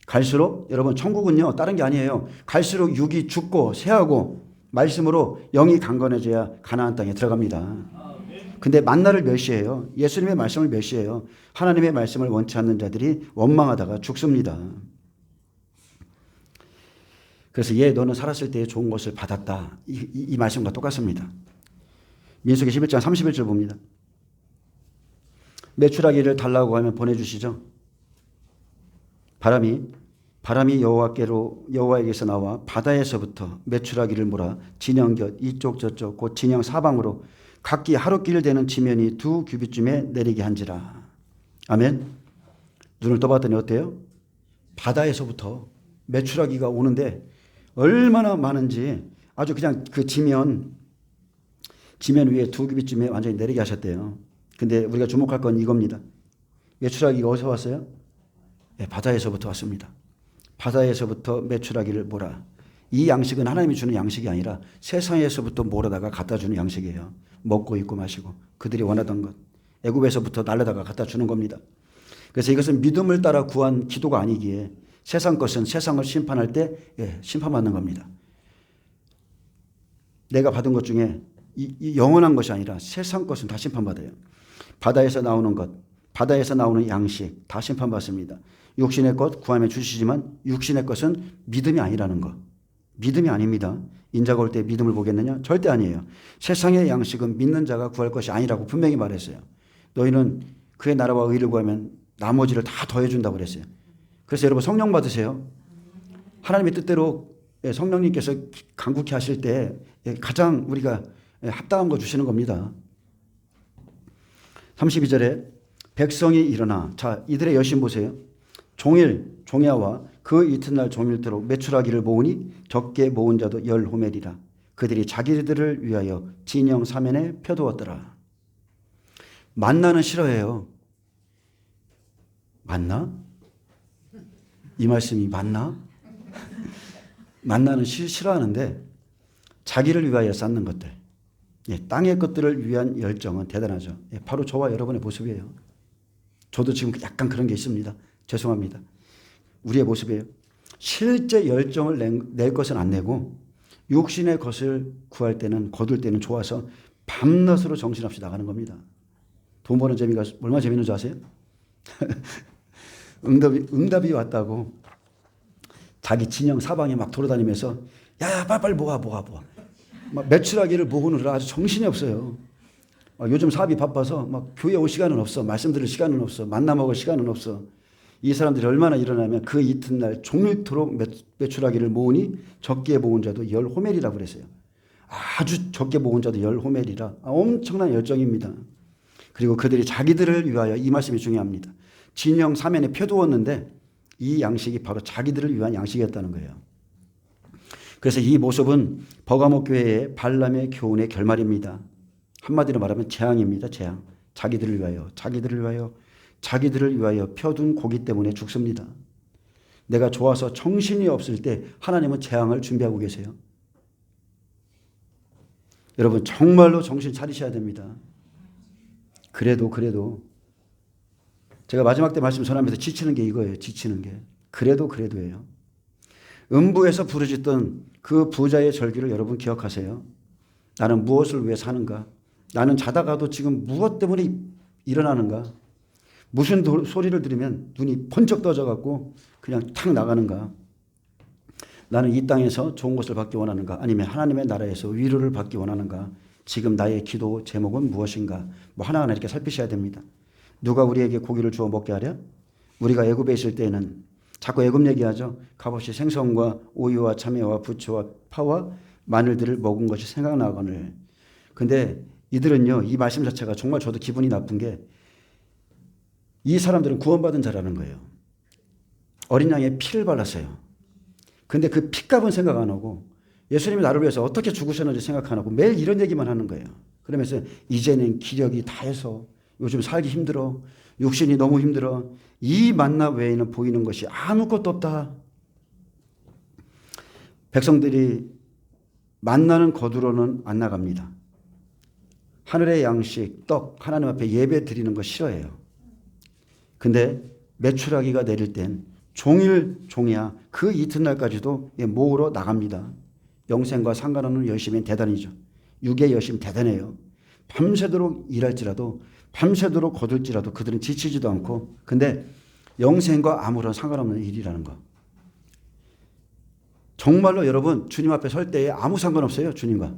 [SPEAKER 1] 갈수록 여러분 천국은요 다른 게 아니에요. 갈수록 육이 죽고 쇠하고 말씀으로 영이 강건해져야 가나안 땅에 들어갑니다. 근데 만나를 멸시해요. 예수님의 말씀을 멸시해요. 하나님의 말씀을 원치 않는 자들이 원망하다가 죽습니다. 그래서 너는 살았을 때 좋은 것을 받았다. 이 말씀과 똑같습니다. 민수기 11장 31절 봅니다. 메추라기를 달라고 하면 보내주시죠. 바람이 여호와에게서 나와 바다에서부터 메추라기를 몰아 진영 곁 이쪽 저쪽 곧 진영 사방으로 각기 하루길 되는 지면이 2규빗쯤에 내리게 한지라. 아멘. 눈을 떠봤더니 어때요? 바다에서부터 메추라기가 오는데 얼마나 많은지 아주 그냥 그 지면 위에 2규빗쯤에 완전히 내리게 하셨대요. 근데 우리가 주목할 건 이겁니다. 메추라기가 어디서 왔어요? 네, 바다에서부터 왔습니다. 바다에서부터 메추라기를 몰아. 이 양식은 하나님이 주는 양식이 아니라 세상에서부터 몰아다가 갖다 주는 양식이에요. 먹고 입고 마시고 그들이 원하던 것. 애굽에서부터 날려다가 갖다 주는 겁니다. 그래서 이것은 믿음을 따라 구한 기도가 아니기에 세상 것은 세상을 심판할 때 심판받는 겁니다. 내가 받은 것 중에 이 영원한 것이 아니라 세상 것은 다 심판받아요. 바다에서 나오는 것, 바다에서 나오는 양식 다 심판받습니다. 육신의 것 구하면 주시지만 육신의 것은 믿음이 아니라는 것. 믿음이 아닙니다. 인자가 올 때 믿음을 보겠느냐? 절대 아니에요. 세상의 양식은 믿는 자가 구할 것이 아니라고 분명히 말했어요. 너희는 그의 나라와 의를 구하면 나머지를 다 더해준다고 그랬어요. 그래서 여러분 성령 받으세요. 하나님의 뜻대로 성령님께서 간구케 하실 때 가장 우리가 합당한 거 주시는 겁니다. 32절에 백성이 일어나. 자, 이들의 여신 보세요. 종야와 그 이튿날 종일토록 메추라기를 모으니 적게 모은 자도 10호멜이라. 그들이 자기들을 위하여 진영 사면에 펴두었더라. 만나는 싫어해요. 만나? 이 말씀이 맞나? 만나는 싫어하는데 자기를 위하여 쌓는 것들, 땅의 것들을 위한 열정은 대단하죠. 바로 저와 여러분의 모습이에요. 저도 지금 약간 그런 게 있습니다. 죄송합니다. 우리의 모습이에요. 실제 열정을 낼 것은 안 내고 육신의 것을 구할 때는, 거둘 때는 좋아서 밤낮으로 정신없이 나가는 겁니다. 돈 버는 재미가 얼마나 재밌는 줄 아세요? 응답이 왔다고 자기 진영 사방에 막 돌아다니면서 야 빨리 모아. 막 매출하기를 모으느라 아주 정신이 없어요. 요즘 사업이 바빠서 막 교회 올 시간은 없어. 말씀 들을 시간은 없어. 만나 먹을 시간은 없어. 이 사람들이 얼마나 일어나면 그 이튿날 종일토록 매출하기를 모으니 적게 모은 자도 열 호멜이라고 그랬어요. 아주 적게 모은 자도 열 호멜이라 엄청난 열정입니다. 그리고 그들이 자기들을 위하여, 이 말씀이 중요합니다. 진영 사면에 펴두었는데 이 양식이 바로 자기들을 위한 양식이었다는 거예요. 그래서 이 모습은 버가모 교회의 발람의 교훈의 결말입니다. 한마디로 말하면 재앙입니다. 재앙. 자기들을 위하여 펴둔 고기 때문에 죽습니다. 내가 좋아서 정신이 없을 때 하나님은 재앙을 준비하고 계세요. 여러분 정말로 정신 차리셔야 됩니다. 그래도 제가 마지막 때 말씀 전하면서 지치는 게 이거예요. 지치는 게. 그래도예요. 음부에서 부르짖던 그 부자의 절규를 여러분 기억하세요. 나는 무엇을 위해 사는가? 나는 자다가도 지금 무엇 때문에 일어나는가? 무슨 소리를 들으면 눈이 번쩍 떠져갖고 그냥 탁 나가는가? 나는 이 땅에서 좋은 것을 받기 원하는가? 아니면 하나님의 나라에서 위로를 받기 원하는가? 지금 나의 기도 제목은 무엇인가? 하나하나 이렇게 살피셔야 됩니다. 누가 우리에게 고기를 주어 먹게 하랴? 우리가 애굽에 있을 때에는 자꾸 애굽 얘기하죠. 값없이 생선과 오이와 참외와 부추와 파와 마늘들을 먹은 것이 생각나거늘. 근데 이들은요, 이 말씀 자체가 정말 저도 기분이 나쁜 게, 이 사람들은 구원받은 자라는 거예요. 어린 양의 피를 발랐어요. 근데 그 피값은 생각 안 하고 예수님이 나를 위해서 어떻게 죽으셨는지 생각 안 하고 매일 이런 얘기만 하는 거예요. 그러면서 이제는 기력이 다해서 요즘 살기 힘들어. 육신이 너무 힘들어. 이 만나 외에는 보이는 것이 아무것도 없다. 백성들이 만나는 거두로는 안 나갑니다. 하늘의 양식, 떡, 하나님 앞에 예배 드리는 거 싫어해요. 근데 매출하기가 내릴 땐 종이야 그 이튿날까지도 모으러 나갑니다. 영생과 상관없는 열심은 대단이죠. 육의 열심 대단해요. 밤새도록 일할지라도, 밤새도록 거둘지라도 그들은 지치지도 않고, 근데 영생과 아무런 상관없는 일이라는 거. 정말로 여러분 주님 앞에 설 때에 아무 상관없어요. 주님과.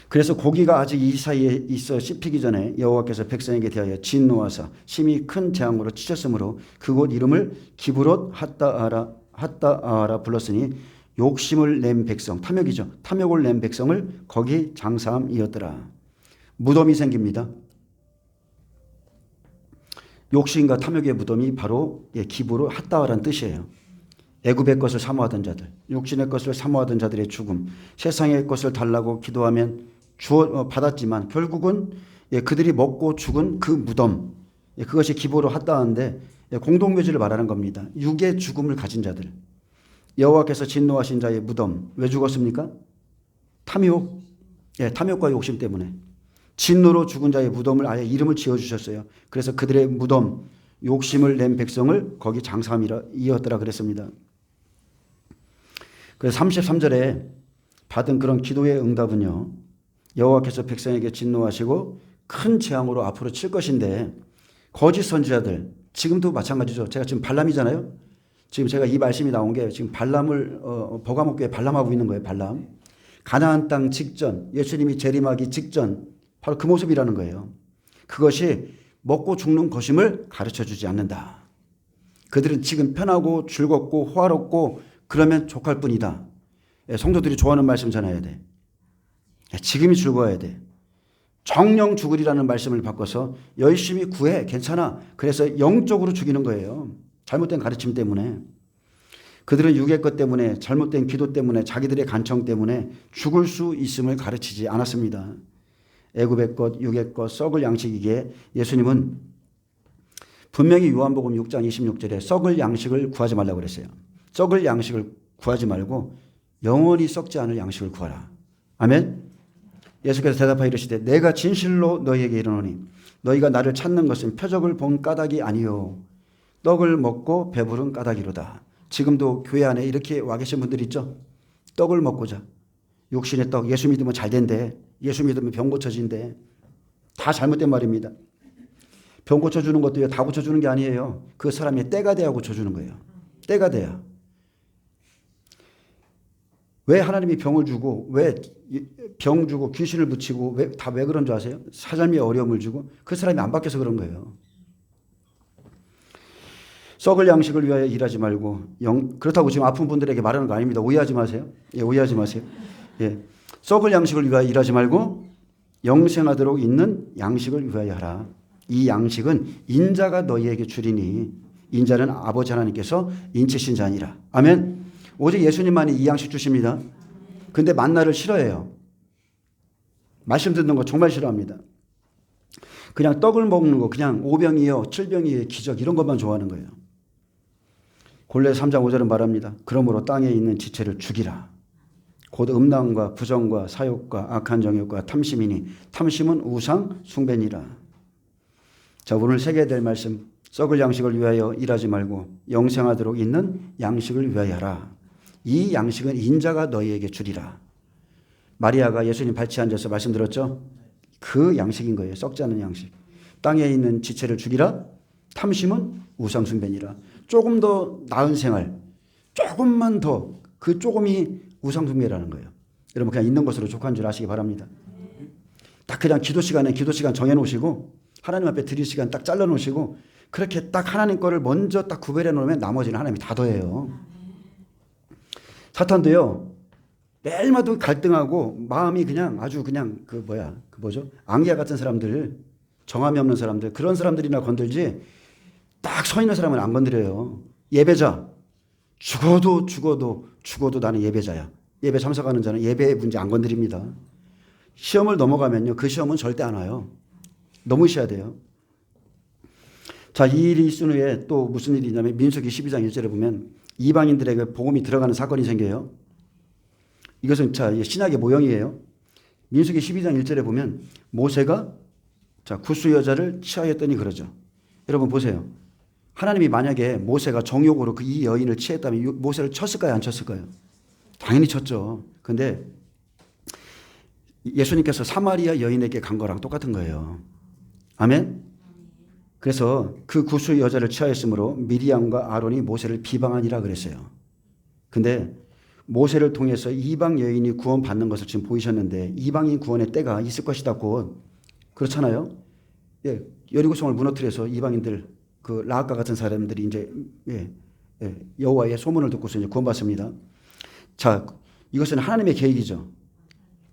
[SPEAKER 1] 그래서 고기가 아직 이 사이에 있어 씹히기 전에 여호와께서 백성에게 대하여 진노하사 심히 큰 재앙으로 치셨으므로 그곳 이름을 기브롯 핫다아라 불렀으니 욕심을 낸 백성, 탐욕이죠. 탐욕을 낸 백성을 거기 장사함이었더라. 무덤이 생깁니다. 욕심과 탐욕의 무덤이 바로 기브롯 핫다아라는 뜻이에요. 애굽의 것을 사모하던 자들, 육신의 것을 사모하던 자들의 죽음, 세상의 것을 달라고 기도하면 받았지만 결국은 그들이 먹고 죽은 그 무덤, 그것이 기브롯 핫다아인데 공동묘지를 말하는 겁니다. 육의 죽음을 가진 자들, 여호와께서 진노하신 자의 무덤. 왜 죽었습니까? 탐욕, 탐욕과 욕심 때문에 진노로 죽은 자의 무덤을 아예 이름을 지어주셨어요. 그래서 그들의 무덤, 욕심을 낸 백성을 거기 장사함이었더라 그랬습니다. 그래서 33절에 받은 그런 기도의 응답은요, 여호와께서 백성에게 진노하시고 큰 재앙으로 앞으로 칠 것인데, 거짓 선지자들, 지금도 마찬가지죠. 제가 지금 발람이잖아요. 지금 제가 이 말씀이 나온 게 지금 발람을 버가모 교회 발람하고 있는 거예요. 발람. 가나안 땅 직전, 예수님이 재림하기 직전, 바로 그 모습이라는 거예요. 그것이 먹고 죽는 것임을 가르쳐주지 않는다. 그들은 지금 편하고 즐겁고 호화롭고 그러면 족할 뿐이다. 성도들이 좋아하는 말씀 전해야 돼. 지금이 즐거워야 돼. 정령 죽으리라는 말씀을 바꿔서 열심히 구해, 괜찮아. 그래서 영적으로 죽이는 거예요. 잘못된 가르침 때문에. 그들은 육의 것 때문에, 잘못된 기도 때문에, 자기들의 간청 때문에 죽을 수 있음을 가르치지 않았습니다. 애굽의 것, 육의 것, 썩을 양식이기에 예수님은 분명히 요한복음 6장 26절에 썩을 양식을 구하지 말라고 그랬어요. 썩을 양식을 구하지 말고 영원히 썩지 않을 양식을 구하라. 아멘. 예수께서 대답하여 이르시되 내가 진실로 너희에게 이르노니 너희가 나를 찾는 것은 표적을 본 까닭이 아니요 떡을 먹고 배부른 까닭이로다. 지금도 교회 안에 이렇게 와 계신 분들 있죠. 떡을 먹고자. 육신의 떡. 예수 믿으면 잘 된대. 예수 믿으면 병 고쳐진대. 다 잘못된 말입니다. 병 고쳐주는 것도 다 고쳐주는 게 아니에요. 그 사람이 때가 돼야 고쳐주는 거예요. 때가 돼야. 왜 하나님이 병을 주고 왜 병 주고 귀신을 붙이고 왜 그런 줄 아세요? 삶의 어려움을 주고 그 사람이 안 바뀌어서 그런 거예요. 썩을 양식을 위하여 일하지 말고 그렇다고 지금 아픈 분들에게 말하는 거 아닙니다. 오해하지 마세요. 예, 오해하지 마세요. 예. 썩을 양식을 위하여 일하지 말고 영생하도록 있는 양식을 위하여 하라. 이 양식은 인자가 너희에게 주리니 인자는 아버지 하나님께서 인치신 자니라. 아멘. 오직 예수님만이 이 양식 주십니다. 근데 만나를 싫어해요. 말씀 듣는 거 정말 싫어합니다. 그냥 떡을 먹는 거, 그냥 5병이요, 7병이요, 기적 이런 것만 좋아하는 거예요. 골로새 3장 5절은 말합니다. 그러므로 땅에 있는 지체를 죽이라. 곧 음란과 부정과 사욕과 악한 정욕과 탐심이니 탐심은 우상 숭배니라. 자, 오늘 새겨야 될 말씀. 썩을 양식을 위하여 일하지 말고 영생하도록 있는 양식을 위하여 하라. 이 양식은 인자가 너희에게 주리라. 마리아가 예수님 발치에 앉아서 말씀드렸죠. 그 양식인 거예요. 썩지 않는 양식. 땅에 있는 지체를 죽이라. 탐심은 우상 숭배니라. 조금 더 나은 생활, 조금만 더, 그 조금이 우상 숭배라는 거예요. 여러분 그냥 있는 것으로 족한 줄 아시기 바랍니다. 딱 그냥 기도 시간 정해놓으시고 하나님 앞에 드릴 시간 딱 잘라놓으시고 그렇게 딱 하나님 거를 먼저 딱 구별해 놓으면 나머지는 하나님이 다 더해요. 사탄도요. 매일마다 갈등하고 마음이 그냥 아주 그냥 뭐죠? 앙기야 같은 사람들, 정함이 없는 사람들, 그런 사람들이나 건들지 딱 서 있는 사람은 안 건드려요. 예배자. 죽어도 나는 예배자야. 예배 참석하는 자는 예배의 문제 안 건드립니다. 시험을 넘어가면요. 그 시험은 절대 안 와요. 넘으셔야 돼요. 자, 이 일이 있은 후에 또 무슨 일이 있냐면 민수기 12장 1절에 보면 이방인들에게 복음이 들어가는 사건이 생겨요. 이것은 신약의 모형이에요. 민수기 12장 1절에 보면 모세가 구스 여자를 취하였더니 그러죠. 여러분 보세요. 하나님이 만약에 모세가 정욕으로 이 여인을 취했다면 모세를 쳤을까요? 안 쳤을까요? 당연히 쳤죠. 근데 예수님께서 사마리아 여인에게 간 거랑 똑같은 거예요. 아멘? 그래서 그 구스 여자를 취하였으므로 미리암과 아론이 모세를 비방하니라 그랬어요. 근데 모세를 통해서 이방 여인이 구원받는 것을 지금 보이셨는데 이방인 구원의 때가 있을 것이다 곧. 그렇잖아요. 예, 여리고성을 무너뜨려서 이방인들 그 라합과 같은 사람들이 이제 여호와의 소문을 듣고서 이제 구원받습니다. 자, 이것은 하나님의 계획이죠.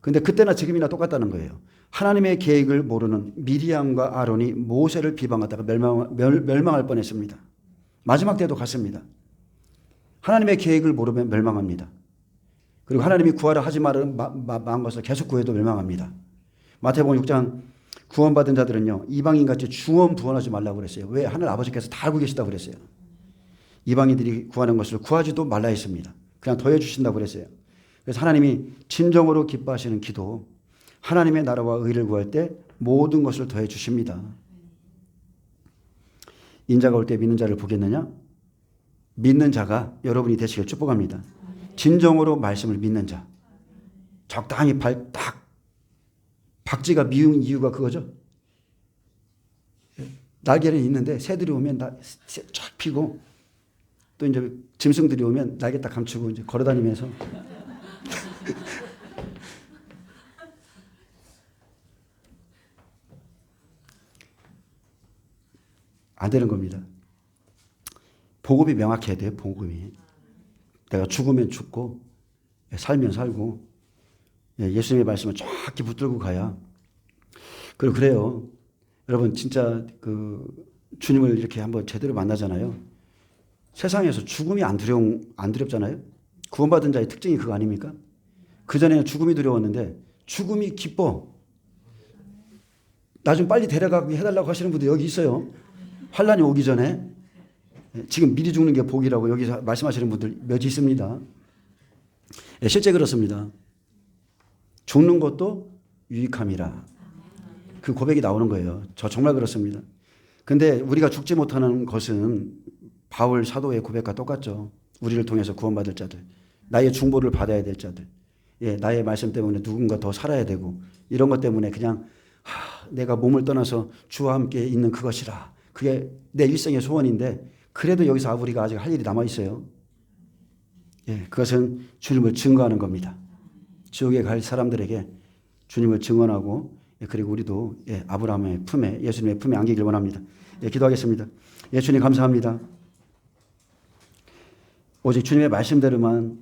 [SPEAKER 1] 근데 그때나 지금이나 똑같다는 거예요. 하나님의 계획을 모르는 미리암과 아론이 모세를 비방하다가 멸망할 뻔했습니다. 마지막 때도 같습니다. 하나님의 계획을 모르면 멸망합니다. 그리고 하나님이 구하라 하지 말은 것을 계속 구해도 멸망합니다. 마태복음 6장 구원받은 자들은요 이방인같이 중언부언하지 말라고 그랬어요. 왜? 하늘 아버지께서 다 알고 계시다고 그랬어요. 이방인들이 구하는 것을 구하지도 말라 했습니다. 그냥 더해 주신다고 그랬어요. 그래서 하나님이 진정으로 기뻐하시는 기도, 하나님의 나라와 의를 구할 때 모든 것을 더해 주십니다. 인자가 올 때 믿는 자를 보겠느냐? 믿는 자가 여러분이 되시길 축복합니다. 진정으로 말씀을 믿는 자. 적당히 박쥐가 미운 이유가 그거죠. 날개는 있는데 새들이 오면 쫙 피고 또 이제 짐승들이 오면 날개 딱 감추고 이제 걸어다니면서 안 되는 겁니다. 복음이 명확해야 돼요. 복음이. 내가 죽으면 죽고 살면 살고 예수님의 말씀을 정확히 붙들고 가야. 그리고 그래요. 여러분 진짜 주님을 이렇게 한번 제대로 만나잖아요. 세상에서 죽음이 안 두렵잖아요. 구원받은 자의 특징이 그거 아닙니까? 그전에는 죽음이 두려웠는데 죽음이 기뻐. 나 좀 빨리 데려가게 해달라고 하시는 분들 여기 있어요. 환란이 오기 전에. 지금 미리 죽는 게 복이라고 여기서 말씀하시는 분들 몇 있습니다. 실제 그렇습니다. 죽는 것도 유익함이라. 그 고백이 나오는 거예요. 저 정말 그렇습니다. 근데 우리가 죽지 못하는 것은 바울 사도의 고백과 똑같죠. 우리를 통해서 구원받을 자들, 나의 중보를 받아야 될 자들, 예, 나의 말씀 때문에 누군가 더 살아야 되고 이런 것 때문에 그냥 내가 몸을 떠나서 주와 함께 있는 그것이라. 그게 내 일생의 소원인데 그래도 여기서 우리가 아직 할 일이 남아 있어요. 예, 그것은 주님을 증거하는 겁니다. 지옥에 갈 사람들에게 주님을 증언하고 그리고 우리도 아브라함의 품에 예수님의 품에 안기길 원합니다. 기도하겠습니다. 주님 감사합니다. 오직 주님의 말씀대로만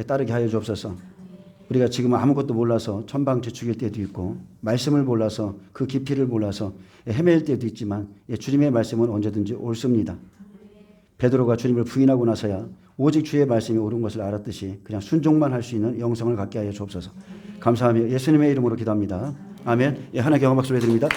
[SPEAKER 1] 따르게 하여 주옵소서. 우리가 지금 아무것도 몰라서 천방지축일 때도 있고 말씀을 몰라서 그 깊이를 몰라서 헤매일 때도 있지만 주님의 말씀은 언제든지 옳습니다. 베드로가 주님을 부인하고 나서야 오직 주의 말씀이 옳은 것을 알았듯이 그냥 순종만 할 수 있는 영성을 갖게 하여 주옵소서. 감사하며 예수님의 이름으로 기도합니다. 아멘. 하나님께 영광 박수를 드립니다.